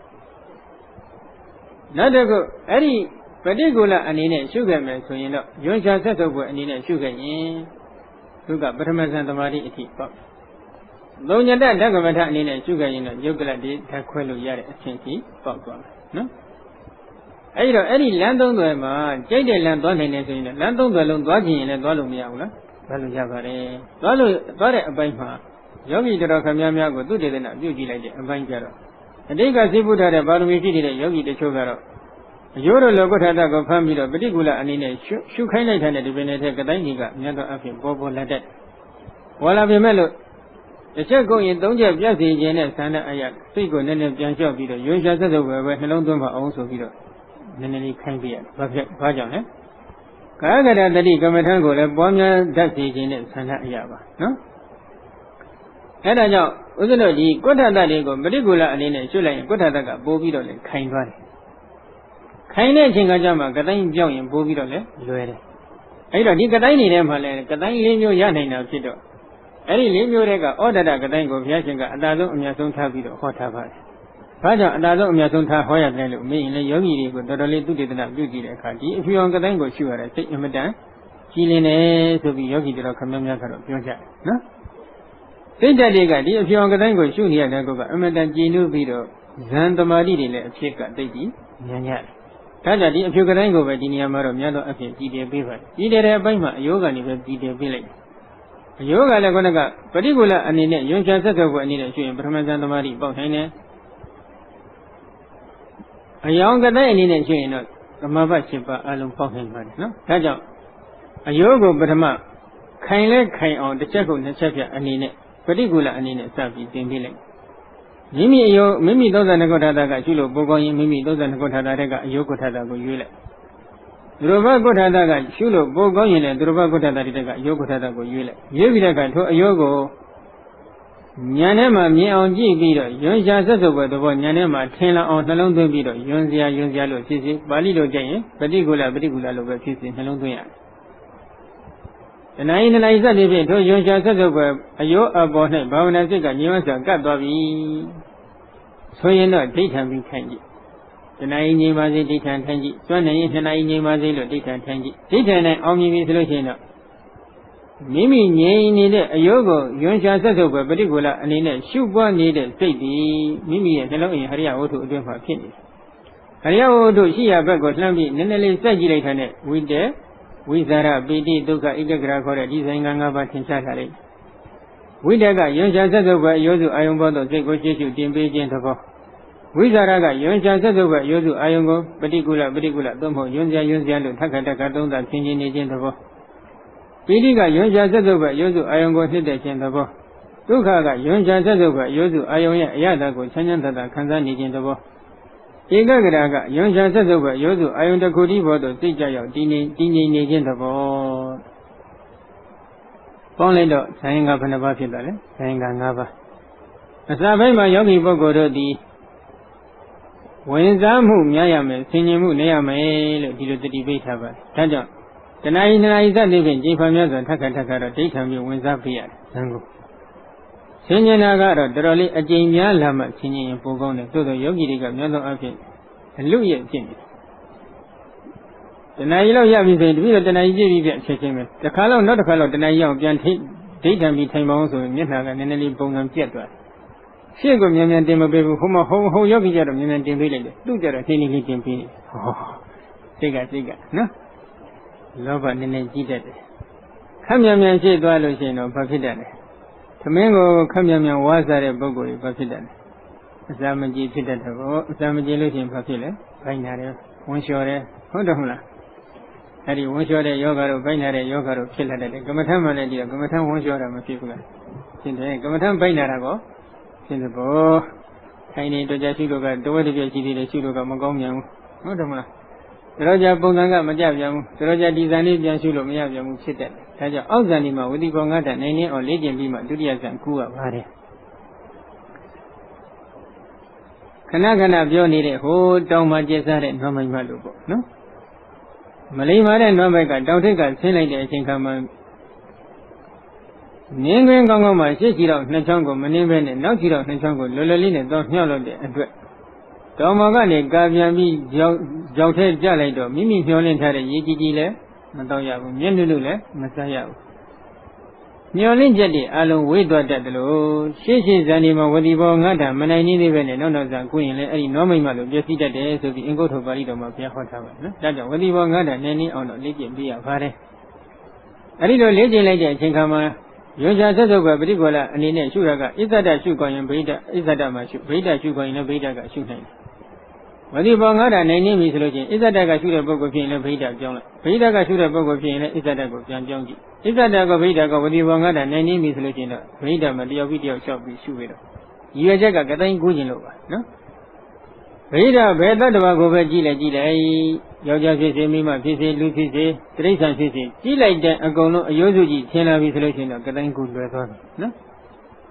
နောက်တစ်ခုအဲ့ဒီပฏิကူလအနေနဲ့ရှုခဲ့မယ်ဆိုရင်တော့ယွန်ချာဆက်စုပ်ပွဲအနေနဲ့ရှုခဲ့ရင်သူကပထမဇန်သမာဓိအထိပေါ့သုံးညတဓကမထအနေနဲ့ရှုခဲ့ရင်တော့ယုတ်ကလတိဓာတ်ခွဲလို့ရတဲ့အချင်းကြီးပေါက်သွားမယ်နော်အဲ့တော့အဲ့ဒီလမ်းသုံးသွယ်မှာကြိတ်တဲ့လမ်းသွားနိုင်တယ်ဆိုရင်လမ်းသုံးသွယ်လုံးသွားချင်ရင်လည်းသွားလို့မရဘူးလားသွားလို့ရပါတယ်သွားတဲ့အပိုင်းမှာယောဂီတော်ခမများကိုသူတေသနာပြုကြည့်လိုက်တဲ့အပိုင်းကြတော့အတိတ်ကသိဖို့ထားတဲ့ပါရမီရှိနေတဲ့ယောဂီတချို့ကတော့အယိုးတို့လောကုဋ္ဌတာကိုဖမ်းပြီးတော့ပฏิကူလအနေနဲ့ရှုခိုင်းလိုက်တဲ့ဒီပင်တဲ့ကတိုင်းကြီးကမြတ်သောအဖြစ်ပေါ်လက်တက်ဝါလာပြင်မဲ့လို့တစ်ချက်ကုန်ရင်၃ချက်ပြတ်စီခြင်းနဲ့ဆန္ဒအယစိတ်ကိုနည်းနည်းပြန်လျှော့ပြီးတော့ရွှေရှာဆက်စုပ်ပဲနှလုံးသွင်းပါအောင်ဆိုပြီးတော့နည်းနည်းလေးခိုင်းပြရတယ်ဘာကြောင့်လဲကာယကတတတိကမ္မထံကိုလည်းပွားများတတ်စီခြင်းနဲ့ဆန္ဒအယပါနော်အဲဒါကြောင့်ဥစ္စတို့ဒီကုဋ္ဌတတွေကိုပฏิကူလအနေနဲ့ရှုလိုက်ရင်ကုဋ္ဌတကပိုးပြီးတော့လည်းခိုင်သွားတယ်ခိုင်တဲ့အချိန်ကကြမှာကတိုင်းပြောင်းရင်ပိုးပြီးတော့လည်းလွယ်တယ်အဲဒီတော့ဒီကတိုင်းနေထဲမှာလည်းကတိုင်း၄မျိုးရနိုင်တာဖြစ်တော့အဲ့ဒီ၄မျိုးတွေကဩဒတကတိုင်းကိုဘုရားရှင်ကအတာဆုံးအမြတ်ဆုံးထားပြီးတော့ဟောထားပါတယ်။ဘာကြောင့်အတာဆုံးအမြတ်ဆုံးထားဟောရတယ်လို့မေးရင်လည်းယောဂီတွေကိုတော်တော်လေးသုတေသနပြုကြည့်တဲ့အခါဒီအဖြူအောင်ကတိုင်းကိုရှုရတဲ့စိတ်အမတန်ကြီးလင်းတယ်ဆိုပြီးယောဂီတော်ခမည်းများကတော့ပြောကြတယ်နော်။စိတ်ဓာတ်တွေကဒီအဖြူအောင်ကတိုင်းကိုရှုနေရတဲ့ကောကအမတန်ကြည်နူးပြီးတော့ဇန်သမာဓိတွေလည်းအဖြစ်ကတိတ်ပြီးဉာဏ်ရတယ်။ဒါကြောင့်ဒီအဖြူကတိုင်းကိုပဲဒီနေရာမှာတော့မြတ်သောအဖြစ်ကြည်တယ်ပေးပါတယ်။ကြည်တယ်တဲ့အပိုင်းမှာအယောဂကနေပဲကြည်တယ်ပေးလိုက်အယောဂလည်းခေါင်းကပฏิကူလအနေနဲ့ယွန်ချဆက်ဆက်ကိုအနေနဲ့ရှုရင်ပထမဇန်သမာဓိပေါက်နိုင်တယ်အယောင်ကတဲ့အနေနဲ့ရှုရင်တော့သမဘ7ပါးအလုံးပေါက်နိုင်ပါတယ်နော်ဒါကြောင့်အယောကိုပထမခိုင်လဲခိုင်အောင်တစ်ချက်ကိုနှစ်ချက်ပြအနေနဲ့ပฏิကူလအနေနဲ့စပြီးသင်ပေးလိုက်မိမိအယောမိမိ32ကုဋ္ဌတာကရှုလို့ပိုကောင်းရင်မိမိ32ကုဋ္ဌတာတဲ့ကအယောကုဋ္ဌတာကိုရွေးလိုက်သူတော်ဘကုဋ္ဌတာကရှုလို့ပိုကောင်းရင်လည်းသူတော်ဘကုဋ္ဌတာတွေကအယောကုဋ္ဌတာကိုရွေးလိုက်ရွေးပြီးတဲ့အခါထိုအယောကိုဉာဏ်ထဲမှာမြင်အောင်ကြည့်ပြီးတော့ယွန်ရှာဆက်စုပ်ပဲသဘောဉာဏ်ထဲမှာထင်လာအောင်နှလုံးသွင်းပြီးတော့ယွန်စရာလို့ဖြစ်စေပါဠိလိုကြရင်ပฏิကူလလို့ပဲဖြစ်စေနှလုံးသွင်းရတယ်တဏှာဤနှာဤစသည်ဖြင့်ထိုယွန်ရှာဆက်စုပ်ပဲအယောအပေါ်၌ဘာဝနာစိတ်ကညီမစွာကတ်သွားပြီဆိုရင်တော့ဒိဋ္ဌံပြီးခိုင်းကြည့်တဏှာဤငြိမ်းပါစေဒိဋ္ဌံထိုင်ကြည့်စွမ်းနေရင်နှာဤငြိမ်းပါစေလို့ဒိဋ္ဌံထိုင်ကြည့်ဒိဋ္ဌံနဲ့အောင်မြင်ပြီဆိုလို့ရှိရင်တော့မိမိငြိမ်နေတဲ့အယောကိုယွန်ရှာဆက်စုပ်ပဲပฏิကူလအနေနဲ့ရှုပွားနေတဲ့စိတ်ဒီမိမိရဲ့နှလုံးအင်ဟရိယဝတ္ထုအတွင်းမှာဖြစ်နေတယ်။ဟရိယဝတ္ထုရှိရာဘက်ကိုလှမ်းပြီးနည်းနည်းလေးစိုက်ကြည့်လိုက်တဲ့နဲ့ဝိတေဝိဇာရပိတိဒုက္ခဧကဂရခေါ်တဲ့ဒီဇိုင်းက၅ပါးသင်ရှားထားလိုက်။ဝိတေကယွန်ရှာဆက်စုပ်ပဲအယောစုအာယုံပေါ်သို့စိတ်ကိုရှေ့ရှုတင်ပေးခြင်းသဘောဝိဇာရကယွန်ရှာဆက်စုပ်ပဲအယောစုအာယုံကိုပฏิကူလသို့မဟုတ်ယွန်စရာလို့ထပ်ခါသုံးတာသင်ခြင်းနေခြင်းသဘောပိဋိကယွန်ရှာဆက်စုပ်ပဲယောစုအာယုံကိုနှစ်တဲ့ခြင်းသဘောဒုက္ခကယွန်ရှာဆက်စုပ်ပဲယောစုအာယုံရဲ့အရသာကိုချမ်းချမ်းသာသာခံစားနေခြင်းသဘောဧကဂရကယွန်ရှာဆက်စုပ်ပဲယောစုအာယုံတစ်ခုတည်းဘောသို့စိတ်ကြရောက်တည်ငြိမ်နေခြင်းသဘောပေါင်းလိုက်တော့ဇာယင်္ဂဘယ်နှပါးဖြစ်သွားလဲဇာယင်္ဂ5ပါးအစပိုင်းမှာယောဂီပုဂ္ဂိုလ်တို့သည်ဝင်စားမှုများရမယ်ဆင်ញင်မှုနေရမယ်လို့ဒီလိုတတိပိဋ္ဌာပါတယ်ဒါကြောင့်တဏှာဤနှာဤစသည်ဖြင့်ကြိမ်ဖန်များစွာထက်တော့ဒိဋ္ဌံမျိုးဝင်စားပြရတယ်ဇန်ကိုဆင်ញင်တာကတော့တော်တော်လေးအကျိန်များလာမှဆင်ញင်ရင်ပိုကောင်းတယ်သို့သောယောဂီတွေကများသောအားဖြင့်အလုရဲ့ဖြစ်နေတဏှာဤလောက်ရပြီဆိုရင်တပည့်တော်တဏှာဤပြည့်ပြီးပြချက်ချင်းပဲတစ်ခါလောက်နောက်တစ်ခါလောက်တဏှာဤအောင်ပြန်ထိဒိဋ္ဌံပြီးထိုင်ပါအောင်ဆိုရင်မျက်နှာကနည်းနည်းလေးပုံစံပြတ်သွားတယ်ရှေ့ကိုမြန်မြန်တင်မပေးဘူးဟိုမှာဟိုယောဂီကြတော့မြန်မြန်တင်ပေးလိုက်တယ်သူ့ကြတော့နှင်းနှင်းလေးတင်ပေးတယ်ဟောစိတ်ကနော်လောဘနည်းနည်းကြီးတတ်တယ်ခက်မြန်မြန်ရှိသွားလို့ရှိရင်တော့ဘာဖြစ်တတ်လဲသမင်းကိုခက်မြန်မြန်ဝါစားတဲ့ပုဂ္ဂိုလ်ကြီးဘာဖြစ်တတ်လဲ Zamji Pitago, Zamji Papilla, Binary, one short, Hodamula. Had you one short a yoga or binary yoga or killer, Gamatam, Gamatam one short of a people. Since Gamatam Binarago, since the bow, tiny to Jasuga, the way the Suga Magomia, Hodamula. Roja Bonganga Majam, Roja Dizani Jansulo Miaviam Sitter. Taja Ozanima with the Bongata, Nani or Legion Bima, Dudias and Kua Vare. Kanagana Bioni, who down my Jessa and Roma Malubo, no? Malima and Romega, don't take a silly day, think I'm Ningan Gongoma, Shishiro, Nachongo, Manivan, and Nokiro, Nachongo, Lulolina, don't yellow the Domagani, Gaviami, Jote Jalido, Mimi Violent had a Yigile, Matoya, Yendule, Masaya. Nyolin Jadi, Alu, wait what that low. She is animal with the Bongata, Manani, even none of the Queen, any normal malu, just eat a day, so the Ingo to Valido Mafia Hotel. That's what the Bongata, Nanny on a legend be a fare. A little lady like that, Chinkama, Yoja Zazoga, Brigola, and in a Suraga, is that a shoe going Beta, is that a Mashu, Beta shoe going a Beta shooting. What the Bongata, name is looking, is that I shoot a book of Pin and Beta John. Beta shoot a book of Pin, is that a book of John. Is that a go Beta go with the Bongata, and name is looking at Beta, Madia video shop with Shuvido. You are Jack, I think good in over, no? Beta, better the Bago Gila Gila, Yoja Fisi, Mima Fisi, Lucy, Trace and Fisi. She like that, a go no Yozuji, Tena Visolation of Gadan good weather, no?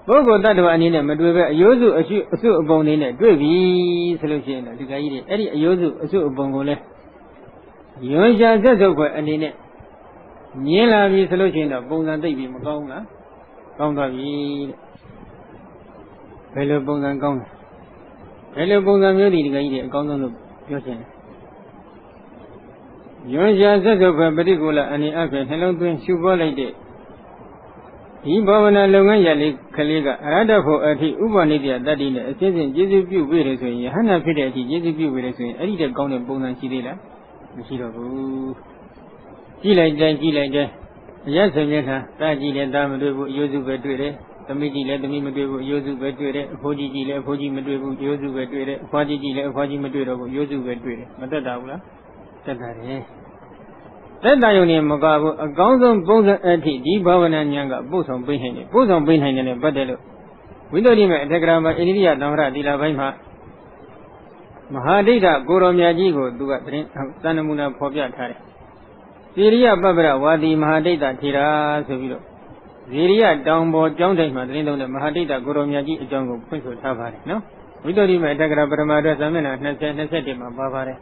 Bogo that one in a Maduva, Yozu, a suit of bone in a Dwevi solution, the guide, Eddie Yozu, a suit of bongole. Yoja Zazoga and in it. Niela vi solution of Bongan Baby Magonga, Gonga vi Hello Bongan Gong. Hello Bongan Mudi, the guide, Gonga of Yosin. Yoja Zazoga, particular, and the Alpha, hello to Sugar Lady. He Bavana Longayali Kaliga, Radafo at the Ubanidia, that in a season, Jesus view with us, Hana Fidati, Jesus view with us, I did a count of Bonan Sidilla. Shiro. Gila, yes, Yeta, Taji and Damadu, Yozu Vedre, the Midi let the Mimadu, Yozu Vedre, Hoji Gila, Hoji Madu, Yozu Vedre, Faji Gila, Faji Madu, Yozu Vedre, Matadaula, Tatare. Then Dione Magabu, a Gonzon Bonza Anti, D. Bavan and Yanga, both on Binhan, and Badelo. We don't even a telegram by India, Namra, Dila Vaima Mahadita, Goromiajigo, Duga, Sanamuna Popia Tare. Syria Babra, Wadi Mahadita, Tira, Sevilo. Syria, downboard, John Madrid on the Mahadita, Goromiaji, Jungle, Prince of Tavari, no? We don't even a telegram by Madrazamena, Nasetima, Bavare.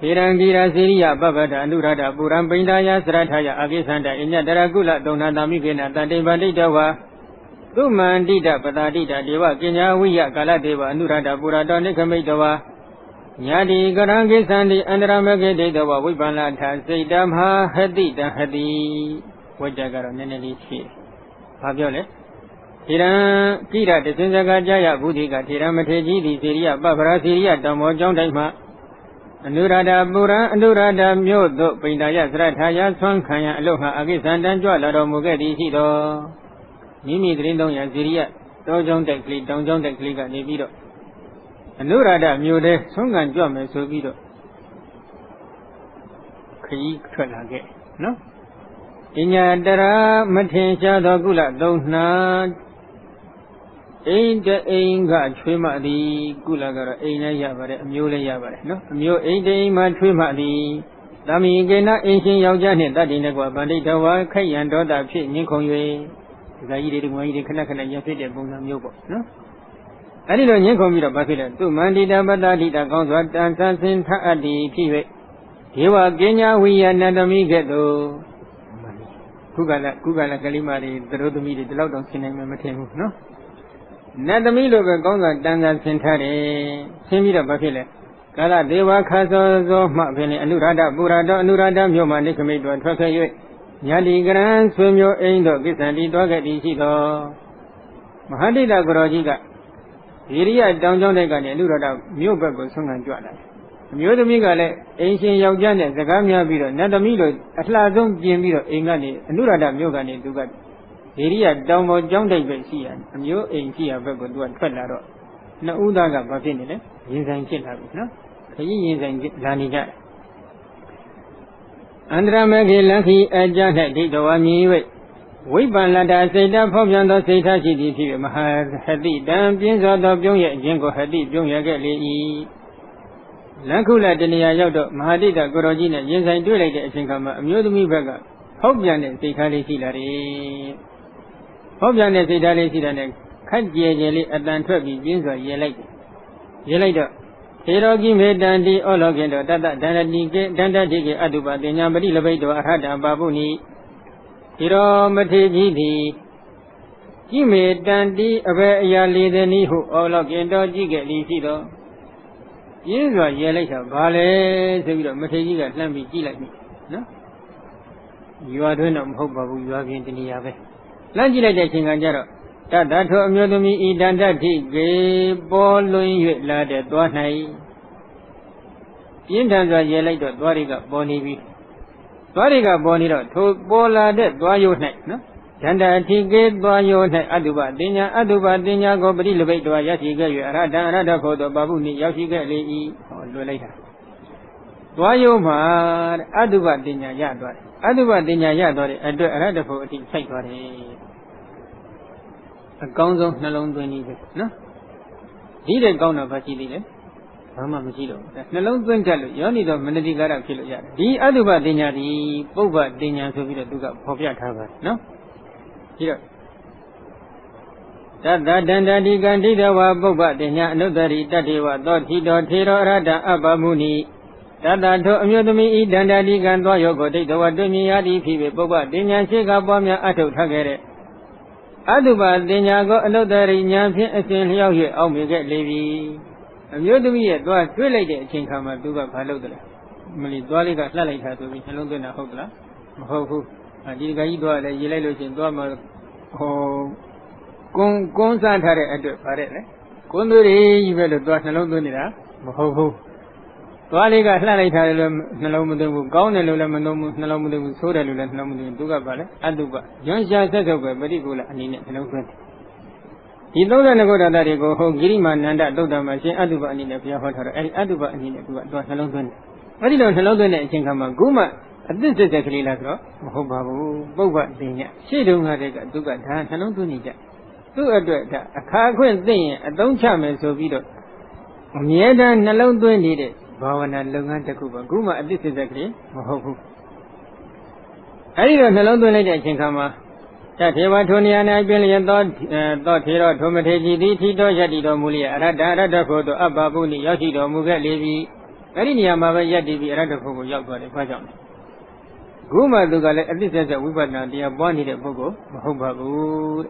Tirangira Syria, Babada, Anurada, Buram Bindaya, Srataya, Agisanda, Inya Daragula, Donana Migena, Tante Banditawa, Duman Dita, Patadita, Deva, Kenya, Wia, Galadeva, Anurada, Burada, Nikamitawa, Yadi, Garangi Sandi, Andramage, Deva, Wibanata, Saydamha, Hadita, Hadi, Wajagara, Neneli, Fabiole. Tiran, Tira, the Sinzaga Jaya, Buddhiga, Tiramateji, Syria, Babara, Syria, Damo, John Dama. Anurada Bura, Anurada Myodo, Pindaya, Srataya, Swankaya, Aloha, Agisandan, Jola, Mugadi, Sido. Mimi Grindon, Syria, Dojon Decli, Donjon Decliga, Nevido. Anurada Mude, Sungan Jom, Sovido. Kri Kalage, no? Inya Dara, Matensha, Dogula, Dona. Ain't the Ainga Twima the Gulagara, Aina Yabare, Mule Yabare, no? Mu Aide Ma Twima the Dami Gena, Ancient Yaujani, that in the Guabandita, Kayan Doda, Pit, Nikonwe, the Iri, the Kanaka, and Yapit, Bonam Yobo, no? I didn't know Yakomira Bakila, to Mandida Badadita, Gonzat, and Sansin Taadi, Pive. Here are Genya, we and Nadami Ghetto. Kugala Kalimari, the road to meet the loud on cinema, no? Nadamilo Gonga Danga Sentare, Semira Bakile, Kala Deva Kazo, Mapene, Anurada, Burada, Anurada, Yoma, Nikamid, and Traka, Yadi Gran, Swim your angel, Gisandi, Doga, Isido Mahadida Gorojiga, Iria, Donjon, Anurada, Mubago, Sung and Juana. Mudamigale, Ancient Yaujane, Zagamia Biro, Nadamilo, Atlazon, Jimiro, Ingani, Anurada, Mugani, Dugat. Area down or John David see and you ain't see a very good one. No Udaga Batinile, Yins and Chilabina, Yins and Lanija. Andra Maggie Lucky and Janet did the one way. We Banada say that Popian the State had the damn pins of the Bionia, Jingo had the Bionia Gali. Lankula Denia Yodo, Mahadita Gorogina, Yins and Dulate, Sinkama, amused me beggar. Popian and Sikali Silari. Popian and Sidali Sidanek. Cut jelly at the Antrobi, Jinzo, Yelida. Hirogi made Dandy, Ologendo, Danda Digi, Aduba, the Yamadi Labedo, Arada, Babuni, Hiro Matigi, he made Dandy, Aya Lideni, who Ologendo, Giga, Lisido. Jinzo, Yelida, Vale, Sevilla, Matigi, Lambi, like me. No? You are doing a hope of you have been in the Yave. Langila King and Jaro. That amused me, Danda Digi, Bolo, Lad, Dwanai. Yintanza Yelida, Dwariga, Bonivi. Dwariga Bonito, to Bola, Dwayo Night, no? Danda Tige, Dwayo Night, Aduba, Dinya, go Brilibate, Dwayati, Rada, Kodo, Babuni, Yashiga, Lady, or later. Dwayo Mar, Aduba, Dinya, Yadwar. Aduba, Dinya, Yadwar, and Rada for it, a council no longer needed, no? Did a gown of Vasili, Mama Machilo, no longer tell you need of Mendigara Kiloya. The Aduba Dinya, the Boba Dinya Sovita Duga, Popia Tava, no? Here. That Danda Digandida wa Boba Dinya, no daddy, daddy, what dot he dot hero rada abamuni. That to amuse me, Danda Digando, Yogo, the Wadumi Adi, Boba Dinya, Shika Bomia Ato Tagare. Aduba Dinyago, another Yansin, a sin here, oh, me get Levy. A new to me at what related Chinkama Duga Palodra. Militarica Slally had to be Salona Hogla. Ho, I did Gaidua, the Yellow in Doma. Oh, Consantare at the Parade. Condori, you will do Salona. Ho. Tualiga Slally had Nalomu, Gone and Nalomu, Soda, Nalomu, Duga Valley, Aduba. John Shah says over Berigula and in Nalomu. He knows that I go home, Giriman and that Doda machine, Aduba and in the Pia Hotter, and Aduba and in the Salon. What do you know, Salon and Chinkama Guma? This is actually like Hobabu, Boba, Dina. She don't have a Duga, Salon to Nija. To address a car queen thing, a don't charm and so video. Nieda and alone doing it. Bavana Lunganta Kuba Guma, this is exactly Mahobu. I don't know the lady Chinkama. That Eva Toniana Billion dot hero, Tomategi, Tito Yadido Mulia, Rada Kodo, Ababuni, Yashido, Muga Levi, Arinia Mava Yadi, Radako, Yago, the Pajan. Guma Dugale, this is a Wibana, the Aboni de Bogo, Mahobabu.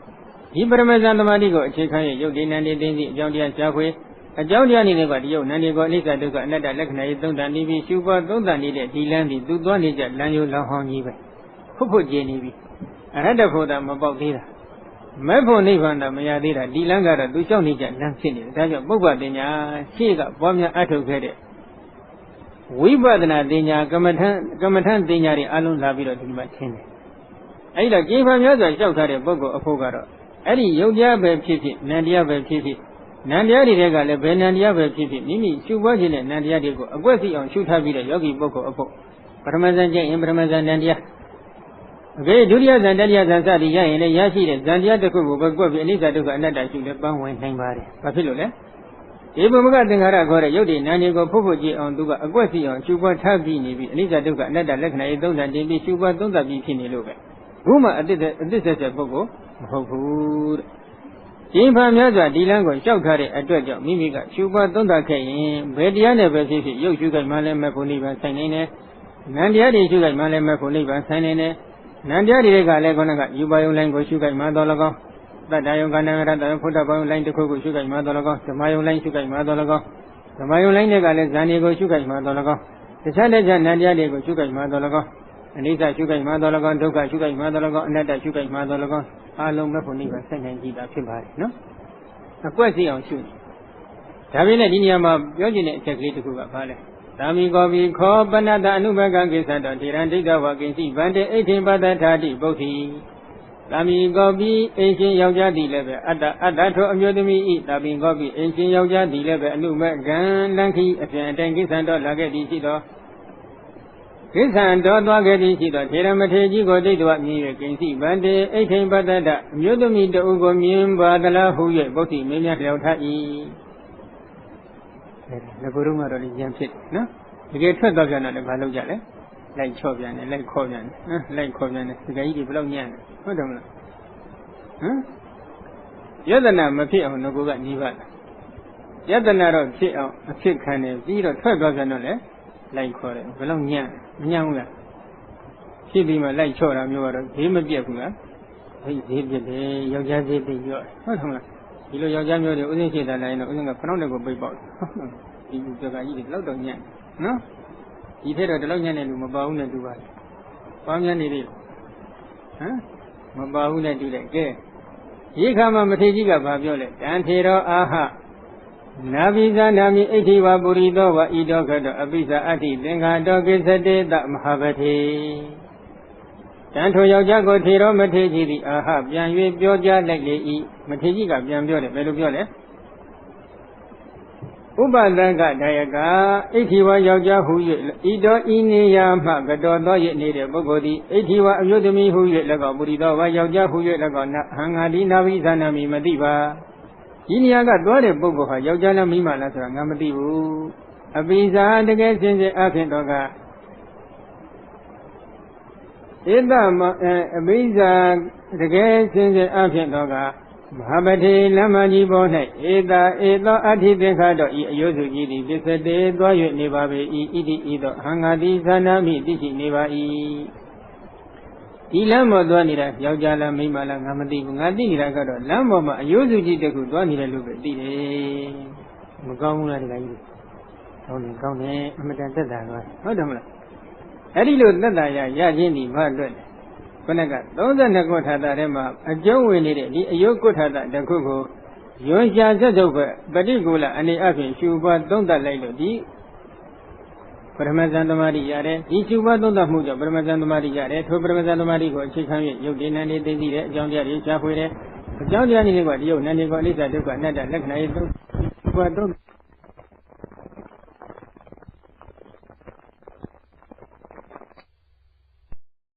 Ibrahim Manigo, Chikan, Yodin and the Jondian Chakwe. A Jaudian in the Vadio, Nanigo, Nika, Duga, another Lakna, don't need Super, don't need it, he landed, do one is at Lanyo Lahon even. Who put Jenny? Another for them about Dira. Mapo Nivanda, Mayadira, Dilangara, do show Nija, Lansini, Daja Boba Dina, Chiga, Bomia Ato Gede. We badana Dina, Gamatan Dinari, Alun Laviro, Dimatin. Ada gave him other shout at a Bogo of Fogaro. Eddie, Yodia Baptist, Nadia Baptist. Nandia Regala, Benandia Baptist, Nimi, Shubajin, Nandia Digo, a Guasi on Shutavida, Yogi Boko Opo. Parmesan Jane, Parmesan Nandia. Okay, Julia Zandalia Zanzadia and a Yashi, Zandia the Kubu, but go Elisa to another shoot the bone when hang body. Papilula. Ibumaga Dingara got a Yodi, Nanigo Popoji on Duga, a Guasi on Shuba Tabi, Elisa to another Lekna, don't and be Shuba, don't be Kiniluga. Guma, this is a Bogo, Hope. Jimpa Miaza, Dilango, Shokari, a Dredger, Mimiga, Shuba, Donda Kay, Bediana Pacific, you sugar Malem Maponiva Sanine, Nandia sugar Malem Maponiva Sanine, Nandia Legonaga, you buy your language sugar Madolago, that I am gonna put up on line to cook sugar Madolago, the Mayo line sugar Madolago, the Mayo line Zanigo sugar Madolago, the Sanders and Nandia Lego sugar Madolago, and Isa sugar Madolago, Doga sugar Madolago, and that sugar Madolago. Along the Poniva Sangan Gita Pimari, no? A question on shoot. Tavina Dinyama, Yojin, exactly to Kuba Pale. Tami Gobi, Ko, Banada, Nubagan, Gisanda, Tirandika, Wakinsi, Bande, 18 Bada Tati, Boti. တာမီကောပိအိရှင်ယောက်ျားသည်လည်းပဲအတ္တထောအမျိုးသမီးဤတာမီကောပိအိရှင်ယောက်ျားသည်လည်းပဲအနုမကံလန်ခီအပြန်အတိုင်းကိစ္စံတော်လာခဲ့သည်ရှိသောကိစ္စံတော်သွားခဲ့သည်ရှိသောထေရမထေကြီးကိုဒိဋ္ဌဝမြင်၍ကိဉ္စီဗန္တေအိဋ္ဌိပတ္တတအမျိုးသမီးတဦးကိုမြင်ပါသလားဟု၍ပုဂ္ဂိမင်းများလျောက်ထား၏ငါတို့ကတော့ဉာဏ်ဖြစ်နော်တကယ်ထွက်သွားပြန်တော့လည်းမလုပ်ကြလဲလိုက်ချော့ပြန်တယ်လိုက်ခေါ်ပြန်တယ်လိုက်ခေါ်ပြန်တယ်ဒီကကြီးတွေဘယ်လောက်ညံ့လဲဟုတ်တယ်မလားယတနာမဖြစ်အောင်ငါကနေပါလားယတနာတော့ဖြစ်အောင်အဖြစ်ခံတယ်ပြီးတော့ထွက်သွားပြန်တော့လည်းလိုက်ခေါ်တယ်ဘယ်လောက်ညံ့မညံ့ဘူးလားဖြစ်ပြီးမှလိုက်ချော့တာမျိုးကတော့ဈေးမပြတ်ဘူးလားဈေးပြတ်တယ်ယောက်ျားဈေးသိရော့ဟုတ်တယ်မလားဒီလိုယောက်ျားမျိုးတွေဥစဉ်ရှိတာလည်းတော့ဥစဉ်ကခဏတည်းကိုပိတ်ပေါက်ဒီလူကကြီးတွေလောက်တော့ညံ့နော်ဒီထက်တော့ဒီလောက်ညံ့တဲ့လူမပါဘူးနဲ့တူပါလေပေါင်းညံ့နေသေးမပါဘူးနဲ့တူတယ်ကဲဒီခါမှာမထေကြီးကဘာပြောလဲတန်ထေရောအာဟနာဘိဇာနာမိအိဋ္ဌိဝပုရိသောဝဣတောခတောအပိစ္ဆာအတ္တိသင်္ဃာတောကိစ္စတေတမဟာပတိတန်ထိုယောက်ျားကိုထေရောမထေကြီးသည်အာဟပြန်၍ပြောကြားလိုက်လေ၏မထေကြီးကပြန်ပြောတယ်ဘယ်လိုပြောလဲဥပဒကဒါယကအိဋ္ဌိဝယောက်ျားဟု၍ဤတော်ဤနေရာမှကတော်သောရနေတဲ့ပုဂ္ဂိုလ်သည်အိဋ္ဌိဝအမျိုးသမီးဟု၍၎င်းပုရိသောဝယောက်ျားဟု၍၎င်းဟံငါဒီနာဘိဇာနာမိမသိပါဒီနေရာကသွားတဲ့ပုဂ္ဂိုလ်ဟာယောက်ျားလားမိန်းမလားဆိုတာငါမသိဘူးအပိဇာတကယ်စင်စစ်အဖြစ်တော့ကဧတမအပိဇာတကယ်စင်စစ်အဖြစ်တော့ကမဟာပတိလမ္မကြီးပေါ်၌ဧသောအဋ္ဌိသင်္ခါတော့ဤအယုစုကြီးသည်ပစ္စတေသွား၍နေပါပေ၏ဣတိဤသောဟံငါတိသနာမိသိရှိနေပါ၏ဒီလမ်းပေါ်သွားနေတာယောက်ျားလားမိန်းမလားငါမသိဘူးငါသိနေတာကတော့လမ်းပေါ်မှာအယုစုကြီးတစ်ခုသွားနေတယ်လို့ပဲသိတယ်မကောင်းဘူးလားဒီကကြီးကောင်းတယ်အမတန်သက်သာသွားဟုတ်တယ်မလားအဲ့ဒီလိုသက်သာရခြင်းဒီဘာအတွက်လဲခொနက32ခုထာတာထဲမှာအကျုံးဝင်နေတဲ့ဒီအယုတ်ကုထာတာတစ်ခုကိုယွန်ရှာဆက်ထုတ်ပဲပฏิကူလအနေအချင်းရှုပွားသုံးသပ်လိုက်လို့ဒီပရမဇန်သမာဓိရတယ်ဒီရှုပွားသုံးသပ်မှုကြောင့်ပရမဇန်သမာဓိရတယ်ထိုပရမဇန်သမာဓိကိုအခြေခံ၍ယုတ်တိနန္ဒီသိသိတဲ့အကြောင်းတရားတွေရှားဖွေတယ်အကြောင်းတရားတွေကတရုပ်နန္ဒီကိုအနိစ္စဒုက္ခအနတ္တလက္ခဏာရေးသုံးပွားသုံး